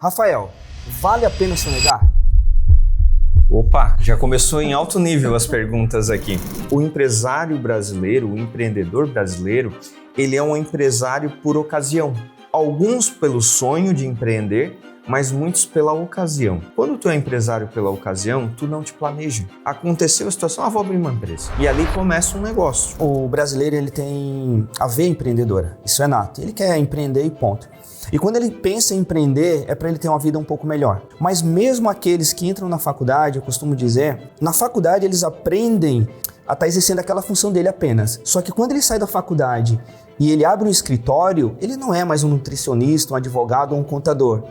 Rafael, vale a pena sonegar? Opa, já começou em alto nível as perguntas aqui. O empresário brasileiro, o empreendedor brasileiro, ele é um empresário por ocasião. Alguns pelo sonho de empreender, mas muitos pela ocasião. Quando tu é empresário pela ocasião, tu não te planeja. Aconteceu a situação, vou abrir uma empresa. E ali começa um negócio. O brasileiro ele tem a veia empreendedora, isso é nato. Ele quer empreender e ponto. E quando ele pensa em empreender, é para ele ter uma vida um pouco melhor. Mas mesmo aqueles que entram na faculdade, eu costumo dizer, na faculdade eles aprendem a estar exercendo aquela função dele apenas. Só que quando ele sai da faculdade e ele abre um escritório, ele não é mais um nutricionista, um advogado ou um contador.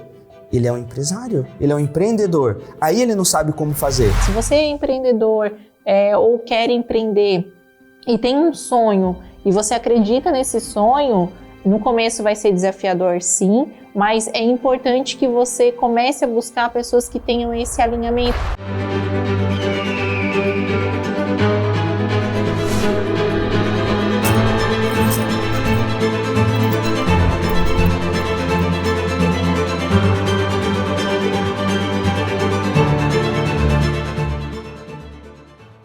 Ele é um empresário, ele é um empreendedor. Aí ele não sabe como fazer. Se você é empreendedor ou quer empreender e tem um sonho e você acredita nesse sonho, no começo vai ser desafiador sim, mas é importante que você comece a buscar pessoas que tenham esse alinhamento.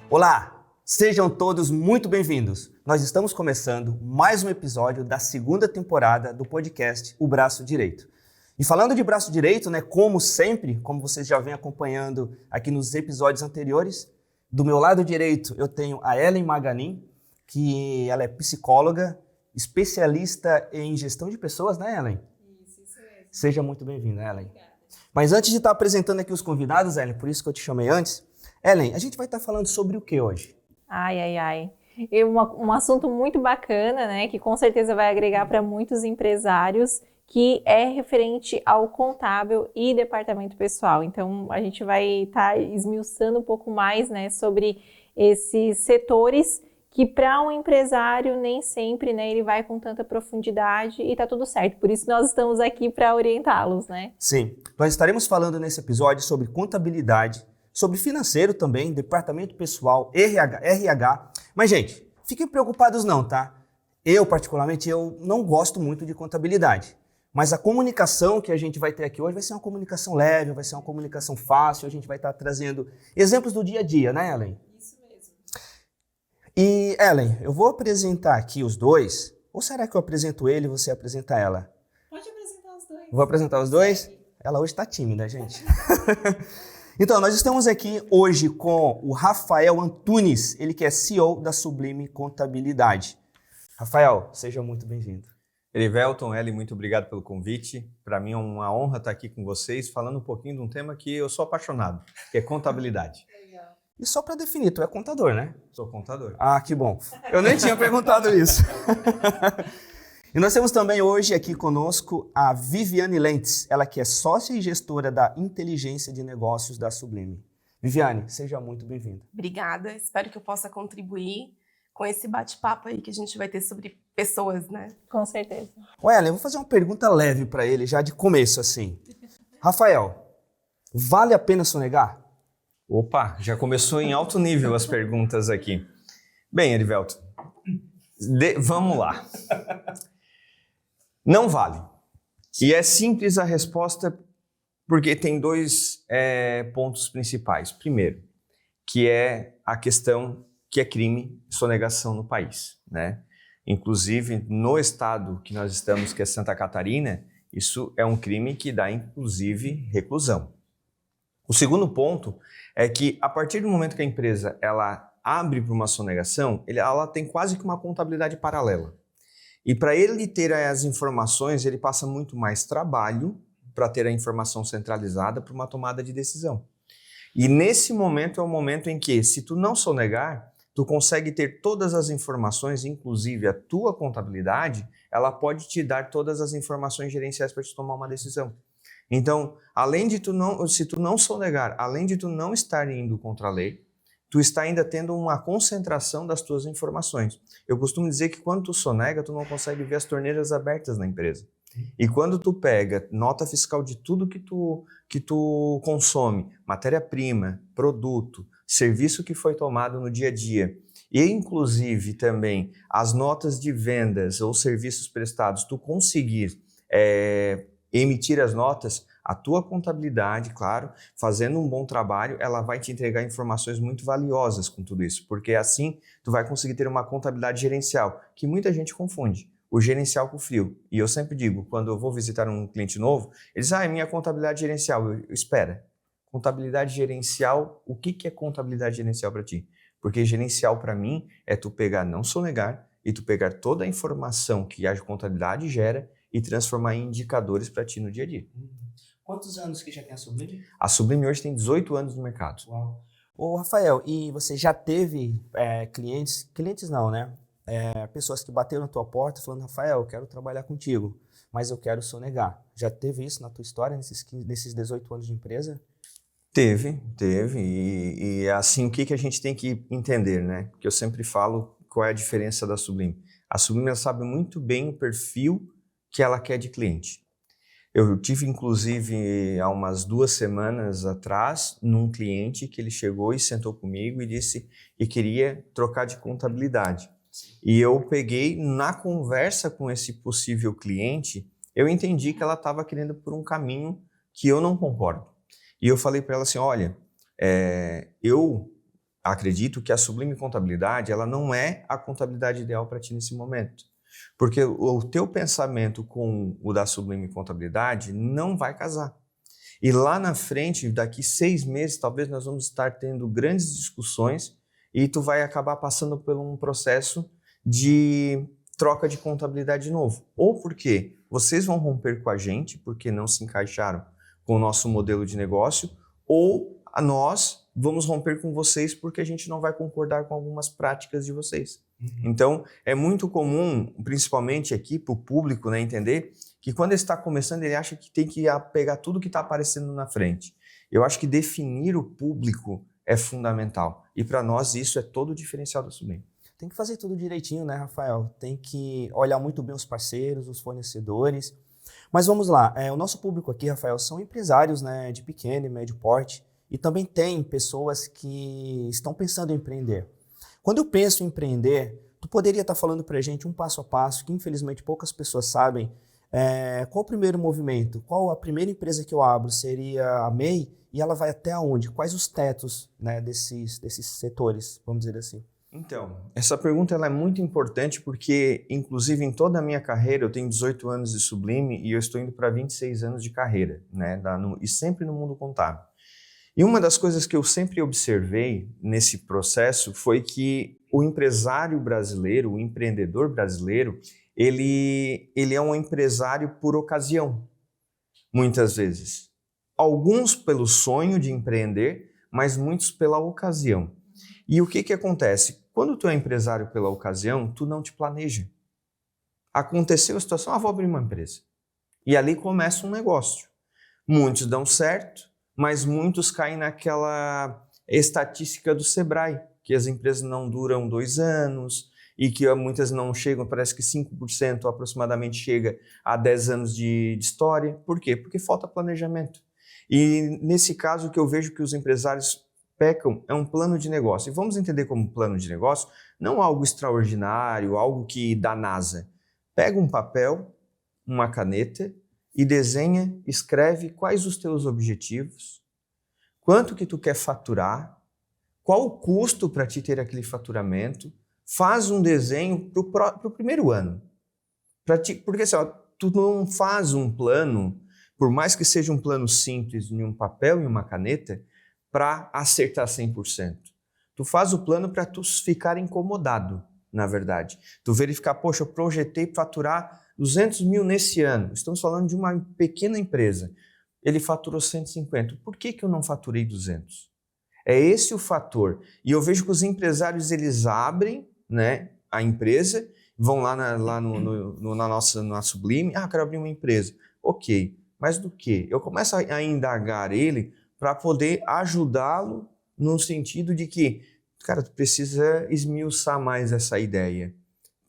Olá, sejam todos muito bem-vindos. Nós estamos começando mais um episódio da segunda temporada do podcast O Braço Direito. E falando de braço direito, como sempre, como vocês já vêm acompanhando aqui nos episódios anteriores, do meu lado direito eu tenho a Ellen Maganin, que ela é psicóloga, especialista em gestão de pessoas, né, Ellen? Isso mesmo. Seja muito bem-vinda, Ellen. Obrigada. Mas antes de estar apresentando aqui os convidados, Ellen, por isso que eu te chamei antes, Ellen, a gente vai estar falando sobre o que hoje? E um assunto muito bacana, né, que com certeza vai agregar para muitos empresários, que é referente ao contábil e departamento pessoal. Então, a gente vai estar esmiuçando um pouco mais, né, sobre esses setores que para um empresário nem sempre, né, ele vai com tanta profundidade e tá tudo certo. Por isso nós estamos aqui para orientá-los, né? Sim, nós estaremos falando nesse episódio sobre contabilidade, sobre financeiro também, departamento pessoal, RH. Mas, gente, fiquem preocupados não, tá? Eu, particularmente, eu não gosto muito de contabilidade. Mas a comunicação que a gente vai ter aqui hoje vai ser uma comunicação leve, vai ser uma comunicação fácil, a gente vai estar trazendo exemplos do dia a dia, né, Ellen? Isso mesmo. E, Ellen, eu vou apresentar aqui os dois, ou será que eu apresento ele e você apresenta ela? Pode apresentar os dois. Vou apresentar os dois? Ela hoje está tímida, gente. Então, nós estamos aqui hoje com o Rafael Antunes, ele que é CEO da Sublime Contabilidade. Rafael, seja muito bem-vindo. Erivelton, Ellen, muito obrigado pelo convite. Para mim é uma honra estar aqui com vocês, falando um pouquinho de um tema que eu sou apaixonado, que é contabilidade. Legal. E só para definir, tu é contador, né? Sou contador. Ah, que bom. Eu nem tinha perguntado isso. E nós temos também hoje aqui conosco a Viviane Lentes, ela que é sócia e gestora da inteligência de negócios da Sublime. Viviane, seja muito bem-vinda. Obrigada, espero que eu possa contribuir com esse bate-papo aí que a gente vai ter sobre pessoas, né? Com certeza. Ellen, eu vou fazer uma pergunta leve para ele, já de começo, assim. Rafael, vale a pena sonegar? Opa, já começou em alto nível as perguntas aqui. Bem, Erivelton, vamos lá. Não vale. E é simples a resposta porque tem dois pontos principais. Primeiro, que é a questão que é crime sonegação no país, né? Inclusive, no estado que nós estamos, que é Santa Catarina, isso é um crime que dá, inclusive, reclusão. O segundo ponto é que, a partir do momento que a empresa ela abre para uma sonegação, ela tem quase que uma contabilidade paralela. E para ele ter as informações, ele passa muito mais trabalho para ter a informação centralizada para uma tomada de decisão. E nesse momento é o momento em que, se tu não sonegar, tu consegue ter todas as informações, inclusive a tua contabilidade, ela pode te dar todas as informações gerenciais para te tomar uma decisão. Então, se tu não sonegar, além de tu não estar indo contra a lei, tu está ainda tendo uma concentração das tuas informações. Eu costumo dizer que quando tu sonega, tu não consegue ver as torneiras abertas na empresa. E quando tu pega nota fiscal de tudo que tu consome, matéria-prima, produto, serviço que foi tomado no dia a dia, e inclusive também as notas de vendas ou serviços prestados, tu conseguir emitir as notas, A tua contabilidade, claro, fazendo um bom trabalho, ela vai te entregar informações muito valiosas com tudo isso, porque assim tu vai conseguir ter uma contabilidade gerencial, que muita gente confunde o gerencial com o frio. E eu sempre digo, quando eu vou visitar um cliente novo, eles é minha contabilidade gerencial. Espera, contabilidade gerencial, o que é contabilidade gerencial para ti? Porque gerencial para mim é tu pegar, não sonegar, e tu pegar toda a informação que a contabilidade gera e transformar em indicadores para ti no dia a dia. Quantos anos que já tem a Sublime? A Sublime hoje tem 18 anos no mercado. Uau. Ô, Rafael, e você já teve clientes não, né? Pessoas que bateram na tua porta falando, Rafael, eu quero trabalhar contigo, mas eu quero sonegar. Já teve isso na tua história, nesses 18 anos de empresa? Teve. E assim, o que a gente tem que entender, né? Porque eu sempre falo qual é a diferença da Sublime. A Sublime ela sabe muito bem o perfil que ela quer de cliente. Eu tive, inclusive, há umas 2 semanas atrás, num cliente que ele chegou e sentou comigo e disse que queria trocar de contabilidade. E eu peguei, na conversa com esse possível cliente, eu entendi que ela estava querendo por um caminho que eu não concordo. E eu falei para ela assim, olha, eu acredito que a Sublime Contabilidade ela não é a contabilidade ideal para ti nesse momento. Porque o teu pensamento com o da Sublime Contabilidade não vai casar. E lá na frente, daqui 6 meses, talvez nós vamos estar tendo grandes discussões e tu vai acabar passando por um processo de troca de contabilidade de novo. Ou porque vocês vão romper com a gente, porque não se encaixaram com o nosso modelo de negócio, ou nós vamos romper com vocês porque a gente não vai concordar com algumas práticas de vocês. Então, é muito comum, principalmente aqui para o público, né, entender que quando ele está começando, ele acha que tem que pegar tudo que está aparecendo na frente. Eu acho que definir o público é fundamental. E para nós isso é todo o diferencial da Sublime. Tem que fazer tudo direitinho, né, Rafael? Tem que olhar muito bem os parceiros, os fornecedores. Mas vamos lá, o nosso público aqui, Rafael, são empresários, né, de pequeno e médio porte e também tem pessoas que estão pensando em empreender. Quando eu penso em empreender, tu poderia estar falando para a gente um passo a passo, que infelizmente poucas pessoas sabem, qual o primeiro movimento? Qual a primeira empresa que eu abro? Seria a MEI? E ela vai até onde? Quais os tetos, né, desses setores, vamos dizer assim? Então, essa pergunta ela é muito importante porque, inclusive, em toda a minha carreira, eu tenho 18 anos de Sublime e eu estou indo para 26 anos de carreira, né, e sempre no mundo contábil. E uma das coisas que eu sempre observei nesse processo foi que o empresário brasileiro, o empreendedor brasileiro, ele é um empresário por ocasião, muitas vezes. Alguns pelo sonho de empreender, mas muitos pela ocasião. E o que acontece? Quando tu é empresário pela ocasião, tu não te planeja. Aconteceu a situação, vou abrir uma empresa. E ali começa um negócio. Muitos dão certo, mas muitos caem naquela estatística do Sebrae, que as empresas não duram 2 anos e que muitas não chegam, parece que 5% aproximadamente chega a 10 anos de história. Por quê? Porque falta planejamento. E nesse caso, o que eu vejo que os empresários pecam é um plano de negócio. E vamos entender como plano de negócio, não algo extraordinário, algo que da NASA. Pega um papel, uma caneta e desenha, escreve quais os teus objetivos, quanto que tu quer faturar, qual o custo para te ter aquele faturamento, faz um desenho para o primeiro ano. Porque assim, tu não faz um plano, por mais que seja um plano simples, em um papel e uma caneta, para acertar 100%. Tu faz o plano para tu ficar incomodado, na verdade. Tu verificar, poxa, eu projetei faturar 200 mil nesse ano. Estamos falando de uma pequena empresa. Ele faturou 150. Por que eu não faturei 200? É esse o fator. E eu vejo que os empresários, eles abrem, né, a empresa, vão lá na Sublime, quero abrir uma empresa. Ok, mas do quê? Eu começo a indagar ele para poder ajudá-lo no sentido de que, cara, tu precisa esmiuçar mais essa ideia.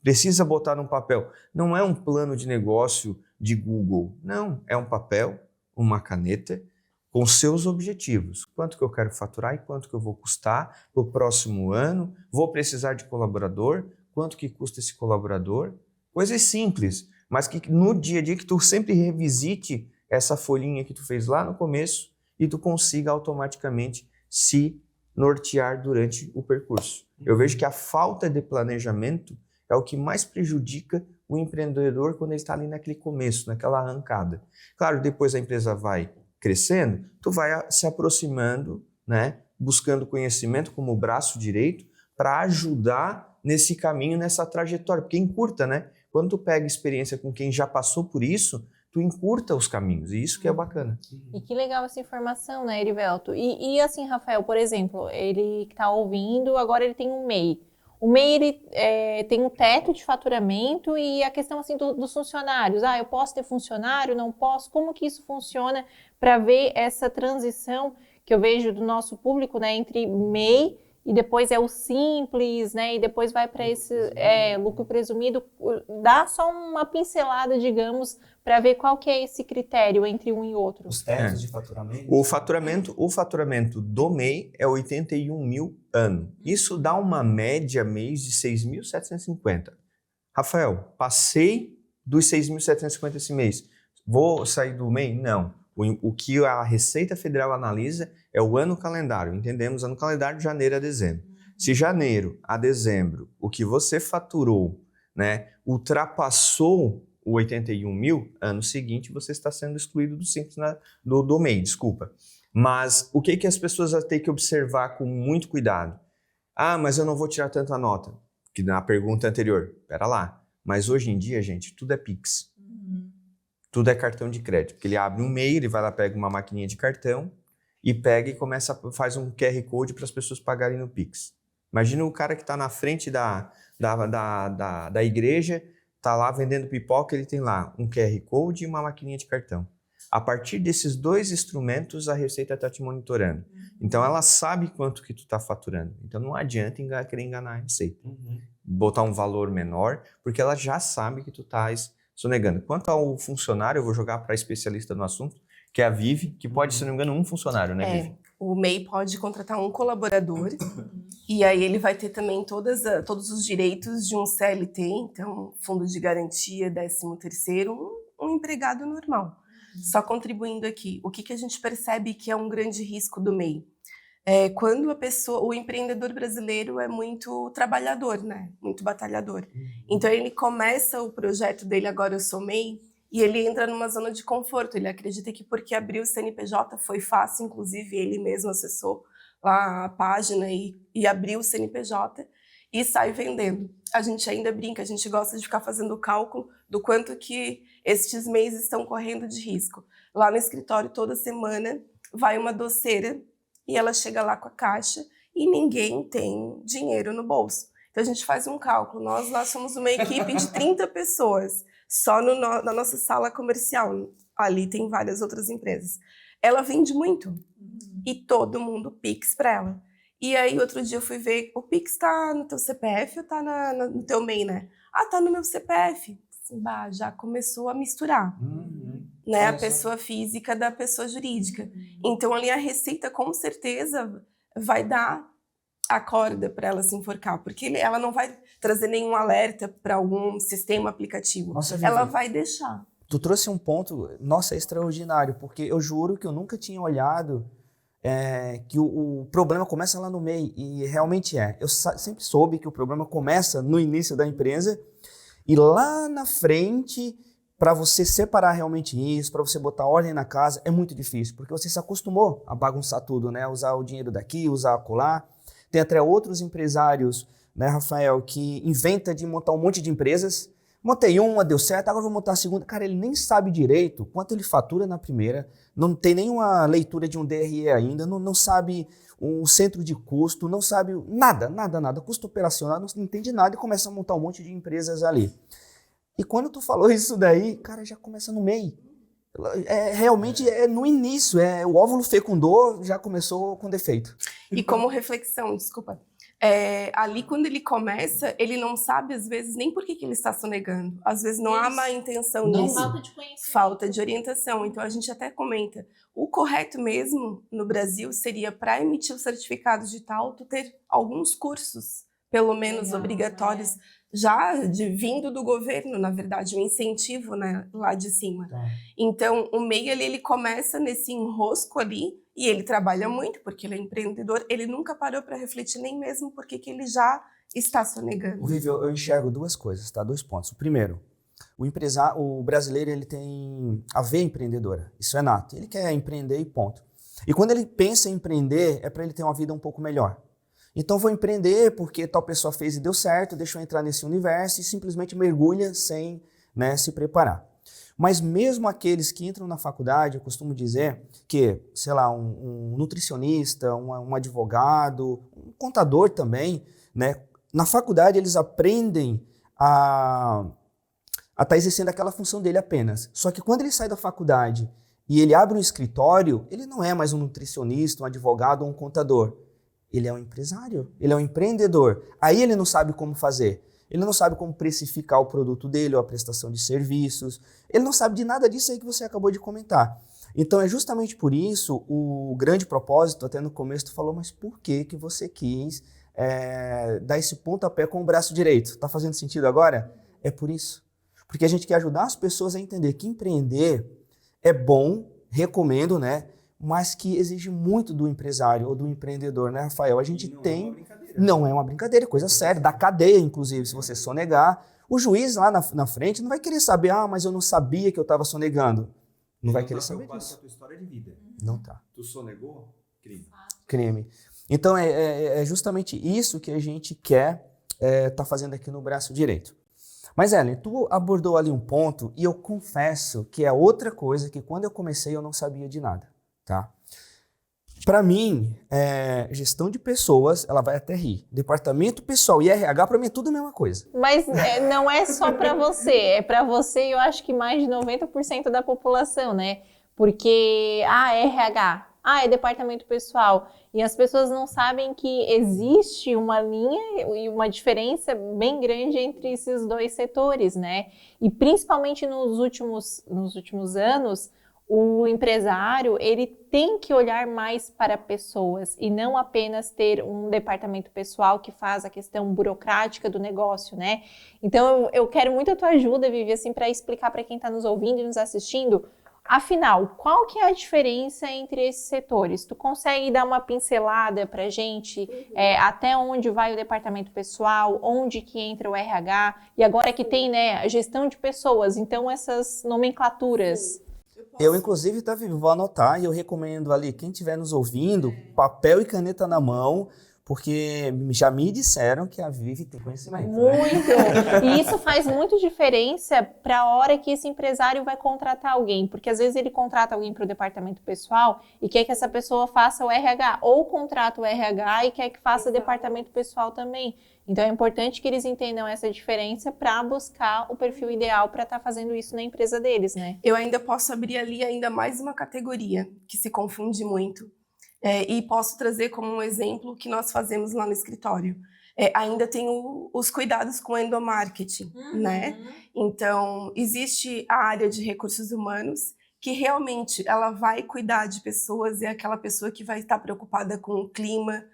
Precisa botar no papel. Não é um plano de negócio de Google. Não, é um papel, uma caneta, com seus objetivos. Quanto que eu quero faturar e quanto que eu vou custar para o próximo ano. Vou precisar de colaborador. Quanto que custa esse colaborador? Coisas simples, mas que no dia a dia que tu sempre revisite essa folhinha que tu fez lá no começo e tu consiga automaticamente se nortear durante o percurso. Eu vejo que a falta de planejamento é o que mais prejudica o empreendedor quando ele está ali naquele começo, naquela arrancada. Claro, depois a empresa vai crescendo, tu vai se aproximando, né, buscando conhecimento como o braço direito para ajudar nesse caminho, nessa trajetória, porque encurta, né? Quando tu pega experiência com quem já passou por isso, tu encurta os caminhos, e isso que é bacana. E que legal essa informação, né, Erivelto? E assim, Rafael, por exemplo, ele que está ouvindo, agora ele tem um MEI. O MEI, ele tem um teto de faturamento e a questão assim dos funcionários. Eu posso ter funcionário, não posso? Como que isso funciona para ver essa transição que eu vejo do nosso público, né, entre MEI e depois é o simples, né, e depois vai para esse lucro presumido. Dá só uma pincelada, digamos, para ver qual que é esse critério entre um e outro. Os tetos de faturamento. O faturamento do MEI é 81 mil ano. Isso dá uma média mês de 6.750. Rafael, passei dos 6.750 esse mês. Vou sair do MEI? Não. O que a Receita Federal analisa é o ano calendário. Entendemos ano calendário de janeiro a dezembro. Se janeiro a dezembro o que você faturou, né, ultrapassou o 81 mil, ano seguinte você está sendo excluído do simples do MEI, desculpa. Mas o que as pessoas têm que observar com muito cuidado? Mas eu não vou tirar tanta nota. Que na pergunta anterior, pera lá. Mas hoje em dia, gente, tudo é Pix. Tudo é cartão de crédito. Porque ele abre um MEI, ele vai lá, pega uma maquininha de cartão e pega e faz um QR Code para as pessoas pagarem no Pix. Imagina o cara que está na frente da igreja, está lá vendendo pipoca, ele tem lá um QR Code e uma maquininha de cartão. A partir desses dois instrumentos, a Receita está te monitorando. Então, ela sabe quanto que tu está faturando. Então, não adianta querer enganar a Receita. Botar um valor menor, porque ela já sabe que tu estás sonegando. Quanto ao funcionário, eu vou jogar para especialista no assunto, que é a Vivi, que pode, se não me engano, um funcionário, né, Vivi? O MEI pode contratar um colaborador e aí ele vai ter também todos os direitos de um CLT, então fundo de garantia, 13º, um empregado normal. Só contribuindo aqui, o que a gente percebe que é um grande risco do MEI? Quando o empreendedor brasileiro é muito trabalhador, né? Muito batalhador. Então ele começa o projeto dele, agora eu sou MEI, e ele entra numa zona de conforto. Ele acredita que porque abriu o CNPJ foi fácil, inclusive ele mesmo acessou lá a página e abriu o CNPJ e sai vendendo. A gente ainda brinca, a gente gosta de ficar fazendo o cálculo do quanto que estes MEIs estão correndo de risco. Lá no escritório, toda semana, vai uma doceira e ela chega lá com a caixa e ninguém tem dinheiro no bolso. Então a gente faz um cálculo. Nós somos uma equipe de 30 pessoas, só na nossa sala comercial. Ali tem várias outras empresas. Ela vende muito e todo mundo Pix para ela. E aí outro dia eu fui ver, o Pix tá no teu CPF ou tá no teu MEI, né? Tá no meu CPF. Assim, já começou a misturar. Né, a pessoa física da pessoa jurídica. Então, ali a Receita, com certeza, vai dar a corda para ela se enforcar, porque ela não vai trazer nenhum alerta para algum sistema aplicativo. Nossa, ela vai deixar. Tu trouxe um ponto, nossa, extraordinário, porque eu juro que eu nunca tinha olhado que o problema começa lá no MEI, e realmente é. Eu sempre soube que o problema começa no início da empresa, e lá na frente, para você separar realmente isso, para você botar ordem na casa, é muito difícil, porque você se acostumou a bagunçar tudo, né? Usar o dinheiro daqui, usar acolá. Tem até outros empresários, né, Rafael, que inventa de montar um monte de empresas. Montei uma, deu certo, agora vou montar a segunda. Cara, ele nem sabe direito quanto ele fatura na primeira, não tem nenhuma leitura de um DRE ainda, não sabe um centro de custo, não sabe nada, custo operacional, não entende nada e começa a montar um monte de empresas ali. E quando tu falou isso daí, cara, já começa no MEI. Realmente no início, o óvulo fecundou, já começou com defeito. E como reflexão, desculpa, ali quando ele começa, ele não sabe às vezes nem por que ele está sonegando. Às vezes não há má intenção nisso. Falta de conhecimento. Falta de orientação. Então a gente até comenta, o correto mesmo no Brasil seria para emitir o certificado digital, tu ter alguns cursos pelo menos obrigatórios, já vindo do governo, na verdade, o incentivo, né, lá de cima. Tá. Então, o MEI, ele começa nesse enrosco ali, e ele trabalha muito, porque ele é empreendedor, ele nunca parou para refletir nem mesmo porque que ele já está sonegando. Vivi, eu enxergo duas coisas, tá? 2 pontos. O primeiro, o brasileiro, ele tem a veia empreendedora, isso é nato. Ele quer empreender e ponto. E quando ele pensa em empreender, é para ele ter uma vida um pouco melhor. Então, vou empreender porque tal pessoa fez e deu certo, deixa eu entrar nesse universo e simplesmente mergulha sem, né, se preparar. Mas mesmo aqueles que entram na faculdade, eu costumo dizer que, sei lá, um nutricionista, um advogado, um contador também, né, na faculdade eles aprendem a estar exercendo aquela função dele apenas. Só que quando ele sai da faculdade e ele abre um escritório, ele não é mais um nutricionista, um advogado ou um contador. Ele é um empresário, ele é um empreendedor. Aí ele não sabe como fazer. Ele não sabe como precificar o produto dele ou a prestação de serviços. Ele não sabe de nada disso aí que você acabou de comentar. Então é justamente por isso o grande propósito, até no começo tu falou, mas por que que você quis dar esse pontapé com o braço direito? Tá fazendo sentido agora? É por isso. Porque a gente quer ajudar as pessoas a entender que empreender é bom, recomendo, né? Mas que exige muito do empresário ou do empreendedor, né, Rafael? A gente tem... Não é uma brincadeira, é coisa séria, da cadeia, inclusive, se você sonegar. O juiz lá na frente não vai querer saber, mas eu não sabia que eu estava sonegando. Não vai querer saber disso. Com a tua história de vida. Não tá. Tu sonegou? Crime. Crime. Então é justamente isso que a gente quer tá fazendo aqui no braço direito. Mas, Ellen, tu abordou ali um ponto e eu confesso que é outra coisa que quando eu comecei eu não sabia de nada. Tá? Para mim, gestão de pessoas, ela vai até rir. Departamento pessoal e RH, para mim é tudo a mesma coisa. Mas não é só para você, é para você e eu acho que mais de 90% da população, né? Porque, RH, é departamento pessoal. E as pessoas não sabem que existe uma linha e uma diferença bem grande entre esses dois setores, né? E principalmente nos últimos anos, o empresário, ele tem que olhar mais para pessoas e não apenas ter um departamento pessoal que faz a questão burocrática do negócio, né? Então, eu quero muito a tua ajuda, Vivi, assim, para explicar para quem está nos ouvindo e nos assistindo, afinal, qual que é a diferença entre esses setores? Tu consegue dar uma pincelada para a gente, até onde vai o departamento pessoal, onde que entra o RH, e agora que tem, né, a gestão de pessoas, então essas nomenclaturas... Eu, inclusive, vou anotar e eu recomendo ali, quem estiver nos ouvindo, papel e caneta na mão, porque já me disseram que a Vivi tem conhecimento. Muito! Né? E isso faz muito diferença para a hora que esse empresário vai contratar alguém, porque às vezes ele contrata alguém para o departamento pessoal e quer que essa pessoa faça o RH, ou contrata o RH e quer que faça o departamento pessoal também. Então é importante que eles entendam essa diferença para buscar o perfil ideal para estar fazendo isso na empresa deles, né? Eu ainda posso abrir ali ainda mais uma categoria que se confunde muito. E posso trazer como um exemplo o que nós fazemos lá no escritório. Ainda tem os cuidados com endomarketing, né? Então, existe a área de recursos humanos, que realmente ela vai cuidar de pessoas, é aquela pessoa que vai estar preocupada com o clima,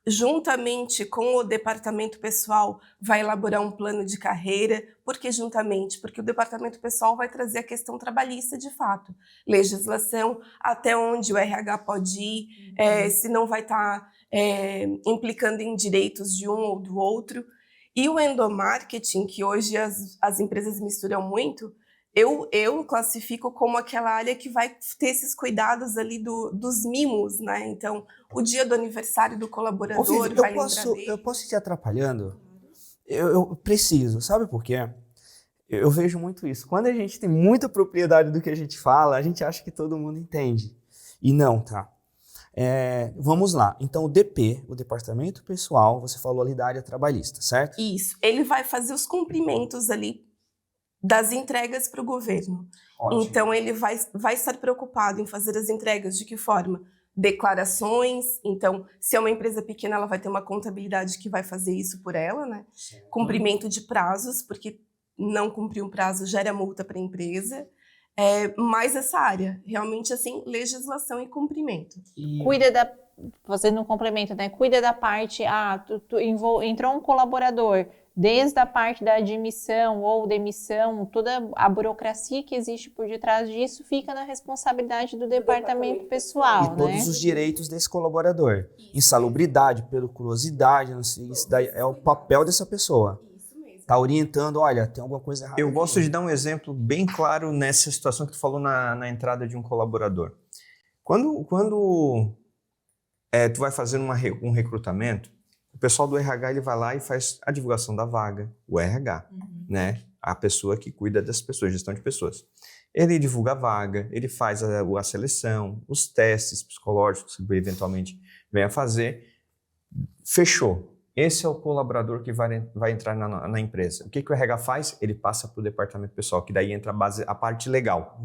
juntamente com o departamento pessoal, vai elaborar um plano de carreira. Por que juntamente? Porque o departamento pessoal vai trazer a questão trabalhista de fato. Legislação, até onde o RH pode ir, se não vai estar implicando em direitos de um ou do outro. E o endomarketing, que hoje as empresas misturam muito, eu classifico como aquela área que vai ter esses cuidados ali dos mimos, né? Então, o dia do aniversário do colaborador, Vivi, vai lembrar dele. Eu posso ir te atrapalhando? Eu preciso, sabe por quê? Eu vejo muito isso. Quando a gente tem muita propriedade do que a gente fala, a gente acha que todo mundo entende. E não, tá? Vamos lá. Então, o DP, o Departamento Pessoal, você falou ali da área trabalhista, certo? Isso. Ele vai fazer os cumprimentos ali das entregas para o governo. Ótimo. Então, ele vai estar preocupado em fazer as entregas de que forma? Declarações. Então, se é uma empresa pequena, ela vai ter uma contabilidade que vai fazer isso por ela, né? Certo. Cumprimento de prazos, porque não cumprir um prazo gera multa para a empresa. Mais essa área, realmente assim, legislação e cumprimento. Cuida fazendo um complemento, né? Cuida da parte, entrou um colaborador, desde a parte da admissão ou demissão, toda a burocracia que existe por detrás disso fica na responsabilidade do departamento pessoal, E né? todos os direitos desse colaborador. Insalubridade, periculosidade, não sei, isso daí é o papel dessa pessoa. Tá orientando, olha, tem alguma coisa errada. Eu aqui. gosto de dar um exemplo bem claro nessa situação que tu falou na entrada de um colaborador. Quando tu vai fazer um recrutamento, o pessoal do RH ele vai lá e faz a divulgação da vaga, o RH, né? A pessoa que cuida das pessoas, gestão de pessoas. Ele divulga a vaga, ele faz a seleção, os testes psicológicos que eventualmente venha fazer. Fechou. Esse é o colaborador que vai entrar na empresa. O que o RH faz? Ele passa para o departamento pessoal, que daí entra a parte legal.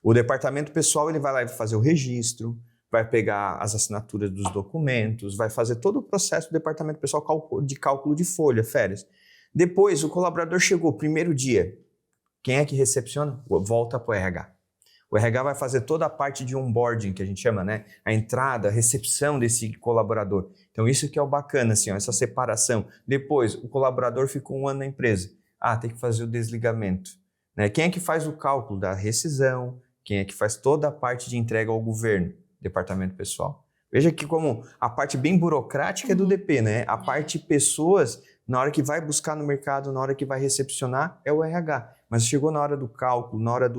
O departamento pessoal ele vai lá e vai fazer o registro, vai pegar as assinaturas dos documentos, vai fazer todo o processo do departamento pessoal de cálculo de folha, férias. Depois, o colaborador chegou, primeiro dia. Quem é que recepciona? Volta para o RH. O RH vai fazer toda a parte de onboarding, que a gente chama, né? A entrada, a recepção desse colaborador. Então, isso que é o bacana, assim, ó, essa separação. Depois, o colaborador ficou 1 ano na empresa. Tem que fazer o desligamento. Né? Quem é que faz o cálculo da rescisão? Quem é que faz toda a parte de entrega ao governo? Departamento pessoal. Veja que como a parte bem burocrática é do DP, né? A parte pessoas, na hora que vai buscar no mercado, na hora que vai recepcionar, é o RH. Mas chegou na hora do cálculo, na hora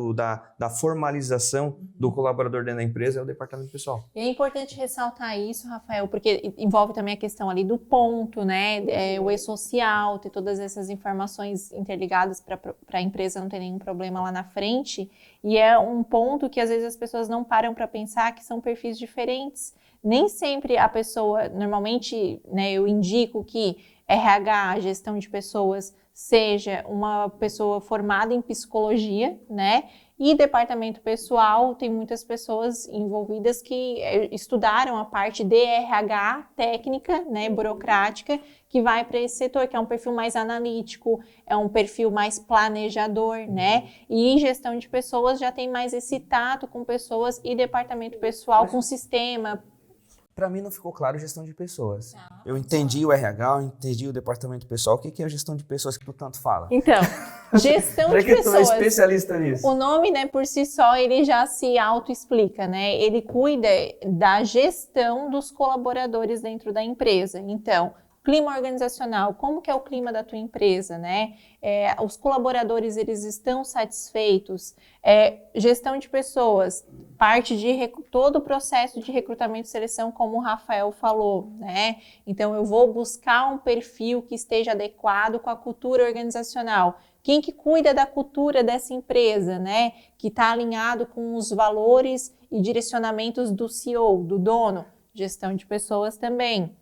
da formalização do colaborador dentro da empresa, é o departamento pessoal. E é importante ressaltar isso, Rafael, porque envolve também a questão ali do ponto, né? O e-social, ter todas essas informações interligadas para a empresa não ter nenhum problema lá na frente. E é um ponto que às vezes as pessoas não param para pensar que são perfis diferentes. Nem sempre a pessoa, normalmente, né, eu indico que RH, gestão de pessoas, seja uma pessoa formada em psicologia, né? E departamento pessoal, tem muitas pessoas envolvidas que estudaram a parte de RH técnica, né, burocrática, que vai para esse setor, que é um perfil mais analítico, é um perfil mais planejador, né? E gestão de pessoas já tem mais esse tato com pessoas e departamento pessoal com sistema. Para mim não ficou claro gestão de pessoas. Eu entendi o RH, eu entendi o departamento pessoal. O que é a gestão de pessoas que tu tanto fala? Então, gestão de que tu é pessoas. especialista nisso. O nome, né, por si só, ele já se auto-explica, né? Ele cuida da gestão dos colaboradores dentro da empresa. Então, clima organizacional, como que é o clima da tua empresa, né? Os colaboradores, eles estão satisfeitos? Gestão de pessoas, parte de todo o processo de recrutamento e seleção, como o Rafael falou, né? Então, eu vou buscar um perfil que esteja adequado com a cultura organizacional. Quem que cuida da cultura dessa empresa, né? Que está alinhado com os valores e direcionamentos do CEO, do dono. Gestão de pessoas também.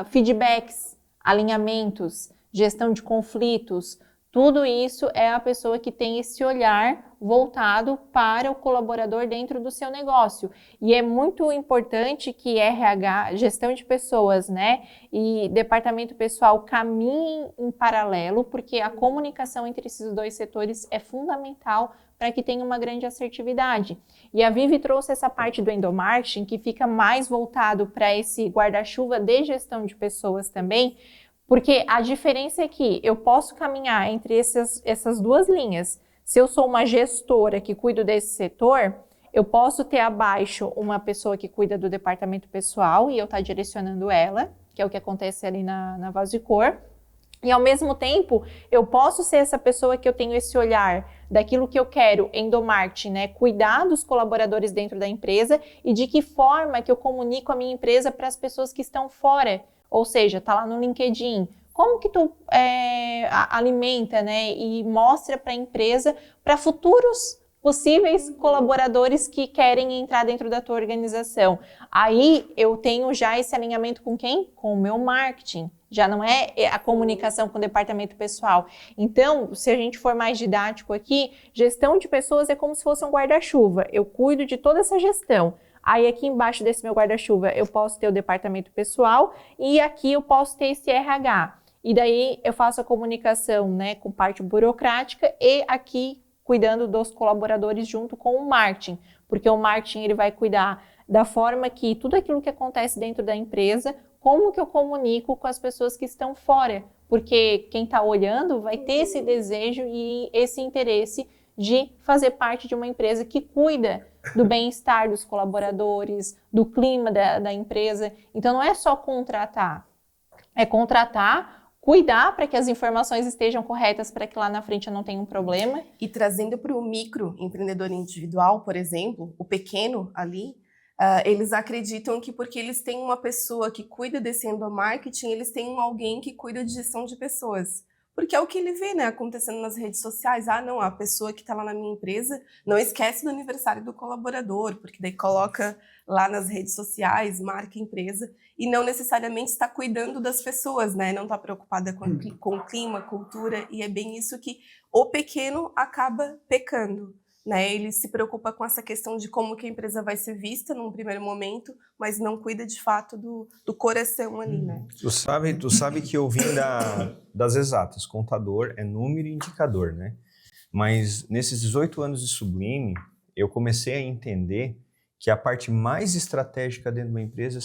Feedbacks, alinhamentos, gestão de conflitos, tudo isso é a pessoa que tem esse olhar voltado para o colaborador dentro do seu negócio. E é muito importante que RH, gestão de pessoas, né, e departamento pessoal caminhem em paralelo, porque a comunicação entre esses dois setores é fundamental para que tenha uma grande assertividade. E a Vivi trouxe essa parte do endomarketing, que fica mais voltado para esse guarda-chuva de gestão de pessoas também, porque a diferença é que eu posso caminhar entre essas duas linhas. Se eu sou uma gestora que cuido desse setor, eu posso ter abaixo uma pessoa que cuida do departamento pessoal e eu estar direcionando ela, que é o que acontece ali na Vaso e Cor. E, ao mesmo tempo, eu posso ser essa pessoa que eu tenho esse olhar daquilo que eu quero, endomarketing, né? Cuidar dos colaboradores dentro da empresa e de que forma que eu comunico a minha empresa para as pessoas que estão fora. Ou seja, tá lá no LinkedIn. Como que tu alimenta, né? E mostra para a empresa, para futuros possíveis colaboradores que querem entrar dentro da tua organização. Aí eu tenho já esse alinhamento com quem? Com o meu marketing. Já não é a comunicação com o departamento pessoal. Então, se a gente for mais didático aqui, gestão de pessoas é como se fosse um guarda-chuva. Eu cuido de toda essa gestão. Aí aqui embaixo desse meu guarda-chuva eu posso ter o departamento pessoal e aqui eu posso ter esse RH. E daí eu faço a comunicação, né, com parte burocrática e aqui cuidando dos colaboradores junto com o marketing. Porque o marketing ele vai cuidar da forma que tudo aquilo que acontece dentro da empresa, como que eu comunico com as pessoas que estão fora, porque quem está olhando vai ter esse desejo e esse interesse de fazer parte de uma empresa que cuida do bem-estar dos colaboradores, do clima da empresa. Então não é só contratar, é contratar, cuidar para que as informações estejam corretas para que lá na frente eu não tenha um problema. E trazendo para o microempreendedor individual, por exemplo, o pequeno ali, eles acreditam que porque eles têm uma pessoa que cuida desse endomarketing, eles têm alguém que cuida de gestão de pessoas. Porque é o que ele vê, né, acontecendo nas redes sociais. Ah, não, a pessoa que está lá na minha empresa não esquece do aniversário do colaborador, porque daí coloca lá nas redes sociais, marca a empresa, e não necessariamente está cuidando das pessoas, né, não está preocupada com o clima, cultura, e é bem isso que o pequeno acaba pecando. Né, ele se preocupa com essa questão de como que a empresa vai ser vista num primeiro momento, mas não cuida de fato do coração ali, né? Tu sabe que eu vim das exatas, contador é número e indicador, né? Mas nesses 18 anos de Sublime, eu comecei a entender que a parte mais estratégica dentro de uma empresa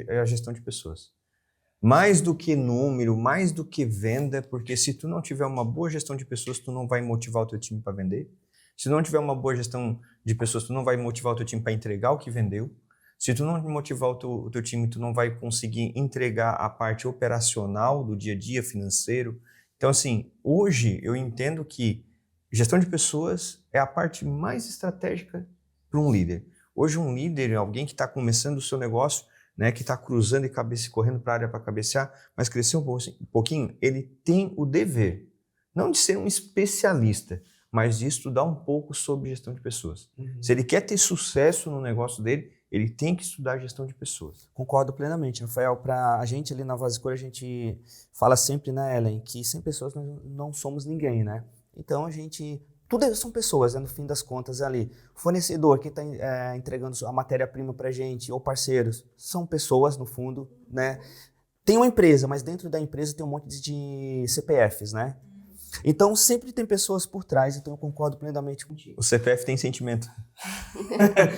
é a gestão de pessoas. Mais do que número, mais do que venda, porque se tu não tiver uma boa gestão de pessoas, tu não vai motivar o teu time para vender. Se não tiver uma boa gestão de pessoas, tu não vai motivar o teu time para entregar o que vendeu. Se tu não motivar o teu time, tu não vai conseguir entregar a parte operacional do dia a dia, financeiro. Então, assim, hoje eu entendo que gestão de pessoas é a parte mais estratégica para um líder. Hoje um líder é alguém que está começando o seu negócio, né, que está cruzando e correndo para a área para cabecear, mas crescer um pouquinho, ele tem o dever, não de ser um especialista, mas de estudar um pouco sobre gestão de pessoas. Se ele quer ter sucesso no negócio dele, ele tem que estudar gestão de pessoas. Concordo plenamente, Rafael. Para a gente ali na Vazcor, a gente fala sempre, né, Ellen, que sem pessoas nós não somos ninguém, né? Então a gente... Tudo são pessoas, né, no fim das contas ali. O fornecedor, quem está entregando a matéria-prima para a gente, ou parceiros, são pessoas no fundo, né? Tem uma empresa, mas dentro da empresa tem um monte de CPFs, né? Então, sempre tem pessoas por trás, então eu concordo plenamente contigo. O CPF tem sentimento.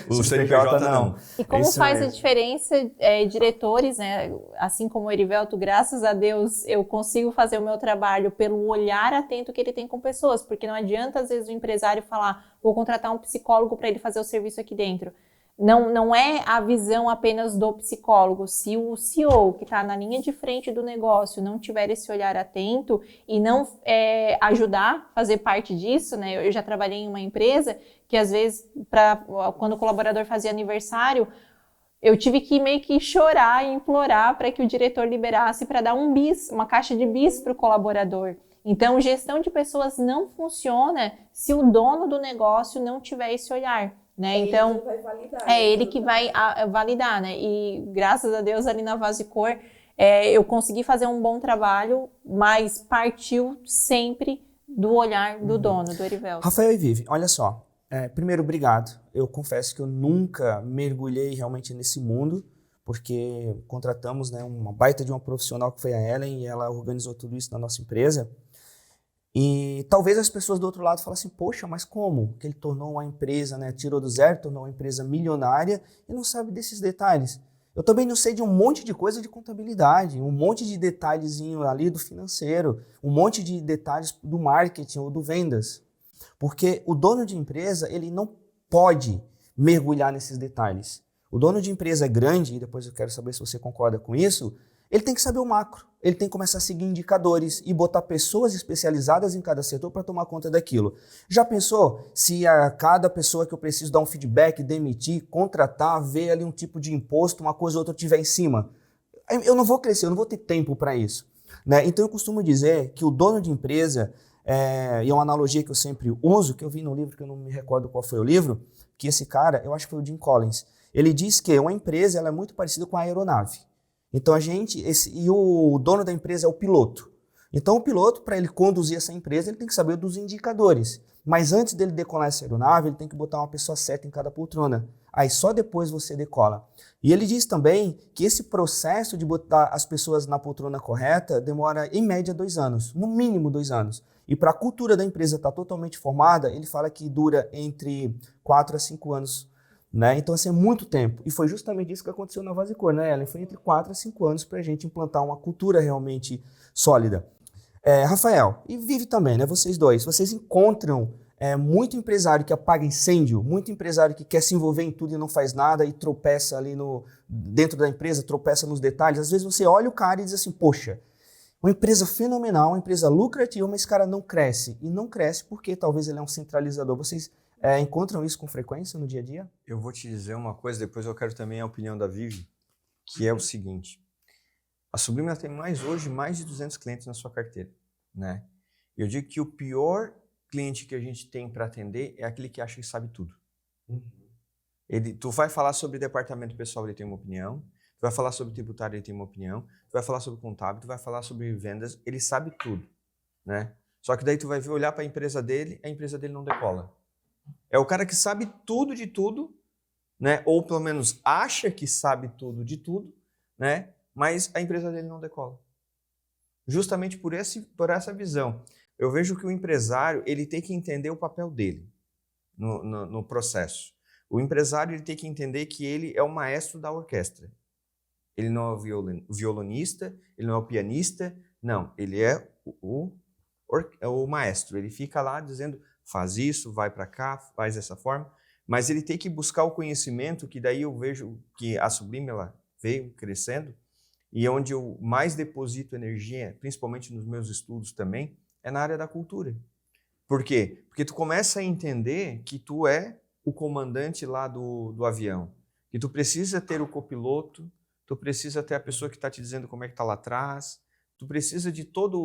O CNPJ não. E como faz a diferença, diretores, né? Assim como o Erivelto, graças a Deus, eu consigo fazer o meu trabalho pelo olhar atento que ele tem com pessoas, porque não adianta, às vezes, o empresário falar, vou contratar um psicólogo para ele fazer o serviço aqui dentro. Não é a visão apenas do psicólogo. Se o CEO que está na linha de frente do negócio não tiver esse olhar atento e não ajudar, fazer parte disso, né? Eu já trabalhei em uma empresa que às vezes, quando o colaborador fazia aniversário, eu tive que meio que chorar e implorar para que o diretor liberasse para dar uma caixa de bis para o colaborador. Então, gestão de pessoas não funciona se o dono do negócio não tiver esse olhar. Né? Então, ele que vai validar, né? E graças a Deus ali na Vazcor eu consegui fazer um bom trabalho, mas partiu sempre do olhar do dono, do Erivelto. Rafael e Vivi, olha só, primeiro, obrigado. Eu confesso que eu nunca mergulhei realmente nesse mundo, porque contratamos, né, uma baita de uma profissional que foi a Ellen, e ela organizou tudo isso na nossa empresa. E talvez as pessoas do outro lado falassem, poxa, mas como? Que ele tornou uma empresa, né, tirou do zero, tornou uma empresa milionária e não sabe desses detalhes. Eu também não sei de um monte de coisa de contabilidade, um monte de detalhezinho ali do financeiro, um monte de detalhes do marketing ou do vendas. Porque o dono de empresa, ele não pode mergulhar nesses detalhes. O dono de empresa grande, e depois eu quero saber se você concorda com isso, ele tem que saber o macro, ele tem que começar a seguir indicadores e botar pessoas especializadas em cada setor para tomar conta daquilo. Já pensou se a cada pessoa que eu preciso dar um feedback, demitir, contratar, ver ali um tipo de imposto, uma coisa ou outra tiver em cima? Eu não vou crescer, eu não vou ter tempo para isso. Né? Então eu costumo dizer que o dono de empresa, e é uma analogia que eu sempre uso, que eu vi num livro que eu não me recordo qual foi o livro, que esse cara, eu acho que foi o Jim Collins, ele diz que uma empresa ela é muito parecida com a aeronave. Então o dono da empresa é o piloto. Então o piloto, para ele conduzir essa empresa, ele tem que saber dos indicadores. Mas antes dele decolar essa aeronave, ele tem que botar uma pessoa certa em cada poltrona. Aí só depois você decola. E ele diz também que esse processo de botar as pessoas na poltrona correta demora em média 2 anos, no mínimo 2 anos. E para a cultura da empresa estar totalmente formada, ele fala que dura entre 4 a 5 anos. né? Então, assim, é muito tempo. E foi justamente isso que aconteceu na Vasicor, né, Ellen? Foi entre 4 a 5 anos para a gente implantar uma cultura realmente sólida. Rafael, e Vivi também, né? Vocês dois, vocês encontram muito empresário que apaga incêndio, muito empresário que quer se envolver em tudo e não faz nada e tropeça ali dentro da empresa, tropeça nos detalhes. Às vezes você olha o cara e diz assim, poxa, uma empresa fenomenal, uma empresa lucrativa, mas esse cara não cresce. E não cresce porque talvez ele é um centralizador. Vocês encontram isso com frequência no dia a dia? Eu vou te dizer uma coisa, depois eu quero também a opinião da Vivi, que é o seguinte. A Sublime tem hoje mais de 200 clientes na sua carteira, né? Eu digo que o pior cliente que a gente tem para atender é aquele que acha que sabe tudo. Tu vai falar sobre departamento pessoal, ele tem uma opinião. Tu vai falar sobre tributário, ele tem uma opinião. Tu vai falar sobre contábil, tu vai falar sobre vendas, ele sabe tudo, né? Só que daí tu vai olhar para a empresa dele não decola. É o cara que sabe tudo de tudo, né? Ou pelo menos acha que sabe tudo de tudo, né? Mas a empresa dele não decola. Justamente por essa visão. Eu vejo que o empresário ele tem que entender o papel dele no processo. O empresário ele tem que entender que ele é o maestro da orquestra. Ele não é o violonista, ele não é o pianista, não. Ele é o maestro. Ele fica lá dizendo, faz isso, vai para cá, faz dessa forma. Mas ele tem que buscar o conhecimento, que daí eu vejo que a Sublime ela veio crescendo, e onde eu mais deposito energia, principalmente nos meus estudos também, é na área da cultura. Por quê? Porque tu começa a entender que tu é o comandante lá do avião, que tu precisa ter o copiloto, tu precisa ter a pessoa que está te dizendo como é que está lá atrás, tu precisa de toda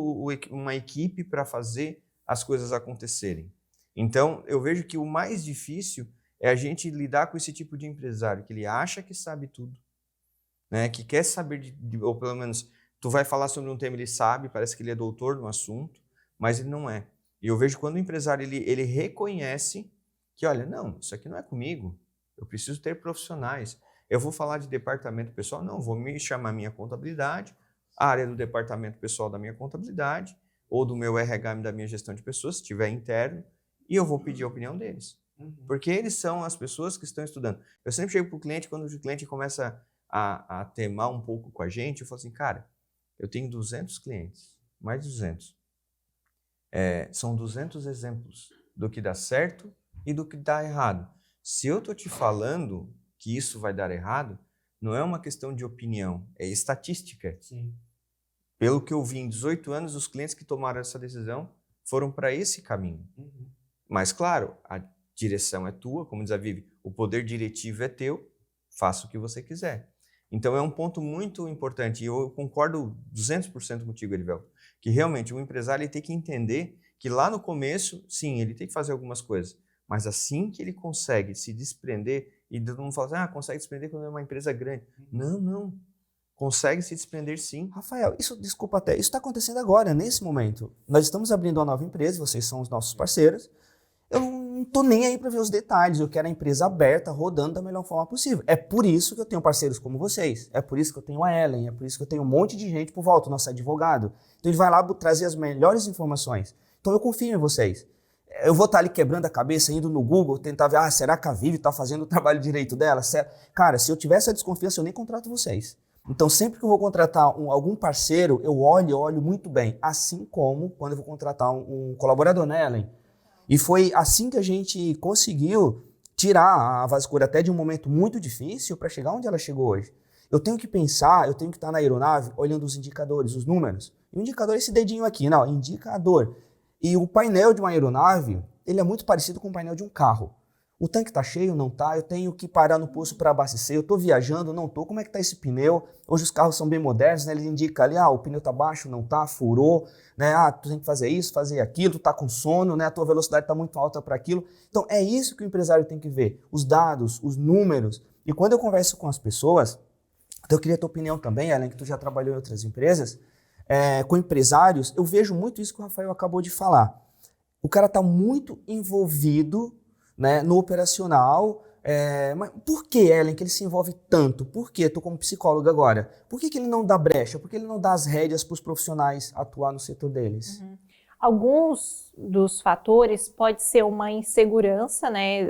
uma equipe para fazer as coisas acontecerem. Então, eu vejo que o mais difícil é a gente lidar com esse tipo de empresário, que ele acha que sabe tudo, né? Que quer saber, ou pelo menos, tu vai falar sobre um tema, ele sabe, parece que ele é doutor no assunto, mas ele não é. E eu vejo quando o empresário ele reconhece que, olha, não, isso aqui não é comigo, eu preciso ter profissionais. Eu vou falar de departamento pessoal? Não, vou me chamar minha contabilidade, a área do departamento pessoal da minha contabilidade, ou do meu RH da minha gestão de pessoas, se tiver interno, e eu vou pedir a opinião deles. Porque eles são as pessoas que estão estudando. Eu sempre chego para o cliente, quando o cliente começa a temar um pouco com a gente, eu falo assim, cara, eu tenho 200 clientes, mais de 200. São 200 exemplos do que dá certo e do que dá errado. Se eu estou te falando que isso vai dar errado, não é uma questão de opinião, é estatística. Sim. Pelo que eu vi em 18 anos, os clientes que tomaram essa decisão foram para esse caminho. Mas, claro, a direção é tua, como diz a Vivi, o poder diretivo é teu, faça o que você quiser. Então, é um ponto muito importante, e eu concordo 200% contigo, Erivelto, que realmente o empresário ele tem que entender que lá no começo, sim, ele tem que fazer algumas coisas, mas assim que ele consegue se desprender, e todo mundo fala assim, consegue desprender quando é uma empresa grande. Não. Consegue se desprender sim. Rafael, isso está acontecendo agora, nesse momento. Nós estamos abrindo uma nova empresa, vocês são os nossos parceiros. Eu não estou nem aí para ver os detalhes, eu quero a empresa aberta, rodando da melhor forma possível. É por isso que eu tenho parceiros como vocês, é por isso que eu tenho a Ellen, é por isso que eu tenho um monte de gente por volta, o nosso advogado. Então ele vai lá trazer as melhores informações. Então eu confio em vocês. Eu vou estar ali quebrando a cabeça, indo no Google, tentar ver, será que a Vivi está fazendo o trabalho direito dela? Cara, se eu tiver essa desconfiança, eu nem contrato vocês. Então, sempre que eu vou contratar algum parceiro, eu olho muito bem. Assim como quando eu vou contratar um colaborador, né, Ellen? E foi assim que a gente conseguiu tirar a Vasicor até de um momento muito difícil para chegar onde ela chegou hoje. Eu tenho que pensar, eu tenho que estar na aeronave olhando os indicadores, os números. E o indicador é esse dedinho aqui, não, indicador. E o painel de uma aeronave, ele é muito parecido com o painel de um carro. O tanque está cheio, não está, eu tenho que parar no posto para abastecer, eu estou viajando, não estou, como é que está esse pneu? Hoje os carros são bem modernos, né? Ele indica ali, o pneu está baixo, não está, furou, né? Tu tem que fazer isso, fazer aquilo, tu está com sono, né? A tua velocidade está muito alta para aquilo. Então é isso que o empresário tem que ver, os dados, os números. E quando eu converso com as pessoas, então eu queria a tua opinião também, Ellen, que tu já trabalhou em outras empresas, com empresários, eu vejo muito isso que o Rafael acabou de falar. O cara está muito envolvido, né, no operacional. Mas por que, Ellen, que ele se envolve tanto? Por que, tu como psicóloga agora, por que ele não dá brecha? Por que ele não dá as rédeas para os profissionais atuar no setor deles? Alguns dos fatores pode ser uma insegurança, né?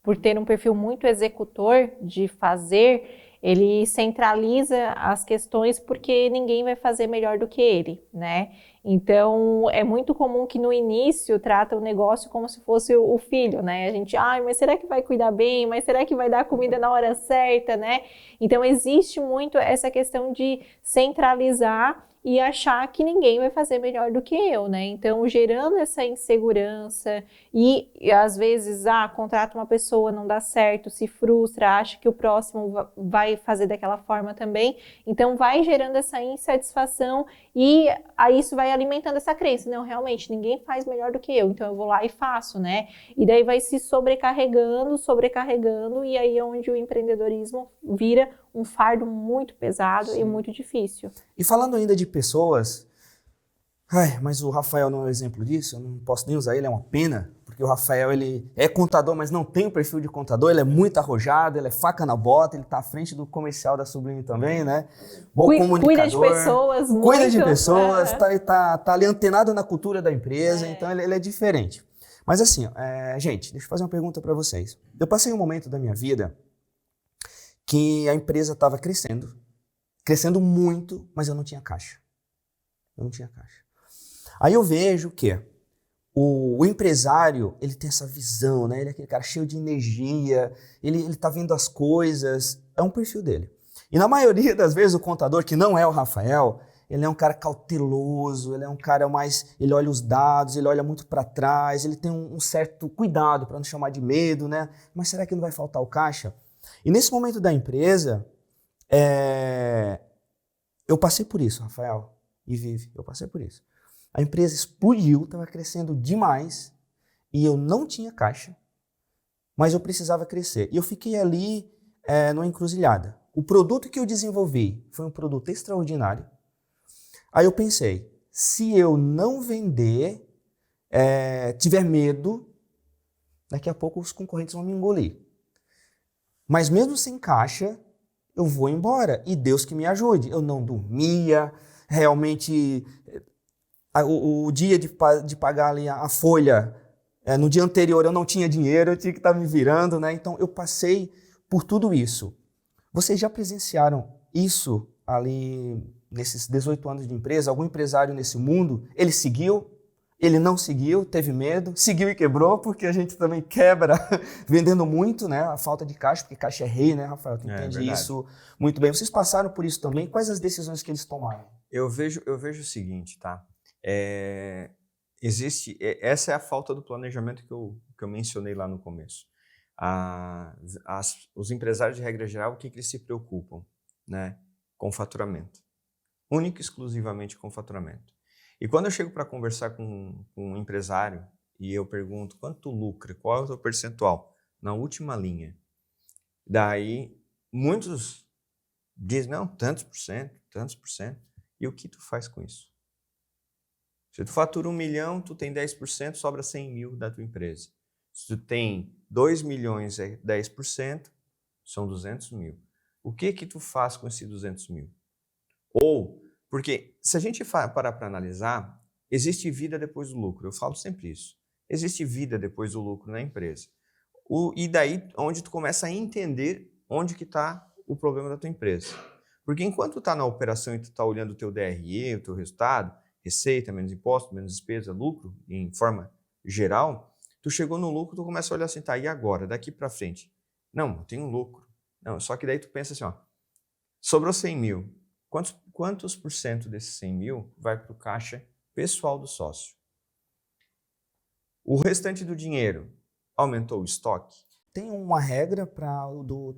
por ter um perfil muito executor de fazer, ele centraliza as questões porque ninguém vai fazer melhor do que ele, né? Então, é muito comum que no início trata o negócio como se fosse o filho, né? A gente, mas será que vai cuidar bem? Mas será que vai dar comida na hora certa, né? Então, existe muito essa questão de centralizar e achar que ninguém vai fazer melhor do que eu, né? Então, gerando essa insegurança e às vezes, contrata uma pessoa, não dá certo, se frustra, acha que o próximo vai fazer daquela forma também. Então, vai gerando essa insatisfação e aí isso vai alimentando essa crença. Não, realmente, ninguém faz melhor do que eu, então eu vou lá e faço, né? E daí vai se sobrecarregando, e aí é onde o empreendedorismo vira um fardo muito pesado e muito difícil. E falando ainda de pessoas, mas o Rafael não é um exemplo disso, eu não posso nem usar ele, é uma pena, porque o Rafael, ele é contador, mas não tem o perfil de contador, ele é muito arrojado, ele é faca na bota, ele tá à frente do comercial da Sublime também, né? Bom comunicador. Cuida de pessoas muito. Cuida de pessoas, tá ali antenado na cultura da empresa, então ele é diferente. Mas assim, gente, deixa eu fazer uma pergunta para vocês. Eu passei um momento da minha vida que a empresa estava crescendo muito, mas eu não tinha caixa. Aí eu vejo que o empresário, ele tem essa visão, né? Ele é aquele cara cheio de energia, ele tá vendo as coisas, é um perfil dele. E na maioria das vezes o contador, que não é o Rafael, ele é um cara cauteloso, ele é um cara mais, ele olha os dados, ele olha muito para trás, ele tem um certo cuidado para não chamar de medo, né? Mas será que não vai faltar o caixa? E nesse momento da empresa, eu passei por isso, Rafael e Vivi, eu passei por isso. A empresa explodiu, estava crescendo demais e eu não tinha caixa, mas eu precisava crescer. E eu fiquei ali numa encruzilhada. O produto que eu desenvolvi foi um produto extraordinário. Aí eu pensei, se eu não vender, tiver medo, daqui a pouco os concorrentes vão me engolir. Mas mesmo sem caixa, eu vou embora. E Deus que me ajude. Eu não dormia, realmente, o dia de pagar ali a folha, no dia anterior eu não tinha dinheiro, eu tinha que estar me virando, né? Então eu passei por tudo isso. Vocês já presenciaram isso ali nesses 18 anos de empresa? Algum empresário nesse mundo, ele seguiu? Ele não seguiu, teve medo, seguiu e quebrou, porque a gente também quebra vendendo muito, né? A falta de caixa, porque caixa é rei, né, Rafael? Tu entende isso muito bem. Vocês passaram por isso também? Quais as decisões que eles tomaram? Eu vejo o seguinte, tá? Essa é a falta do planejamento que eu mencionei lá no começo. Os empresários, de regra geral, o que eles se preocupam? Né? Com faturamento. Único e exclusivamente com faturamento. E quando eu chego para conversar com um empresário e eu pergunto quanto tu lucra, qual é o teu percentual? Na última linha. Daí, muitos dizem, não, tantos por cento. E o que tu faz com isso? Se tu fatura 1 milhão, tu tem 10%, sobra 100 mil da tua empresa. Se tu tem 2 milhões, 10%, são 200 mil. O que tu faz com esses 200 mil? Porque se a gente parar para analisar, existe vida depois do lucro. Eu falo sempre isso. Existe vida depois do lucro na empresa. E daí onde tu começa a entender onde que está o problema da tua empresa. Porque enquanto tu está na operação e tu está olhando o teu DRE, o teu resultado, receita, menos imposto, menos despesa, lucro, em forma geral, tu chegou no lucro, tu começa a olhar assim, tá, e agora? Daqui para frente? Não, eu tenho lucro. Não, só que daí tu pensa assim, sobrou 100 mil. Quantos por cento desses 100 mil vai para o caixa pessoal do sócio? O restante do dinheiro aumentou o estoque? Tem uma regra para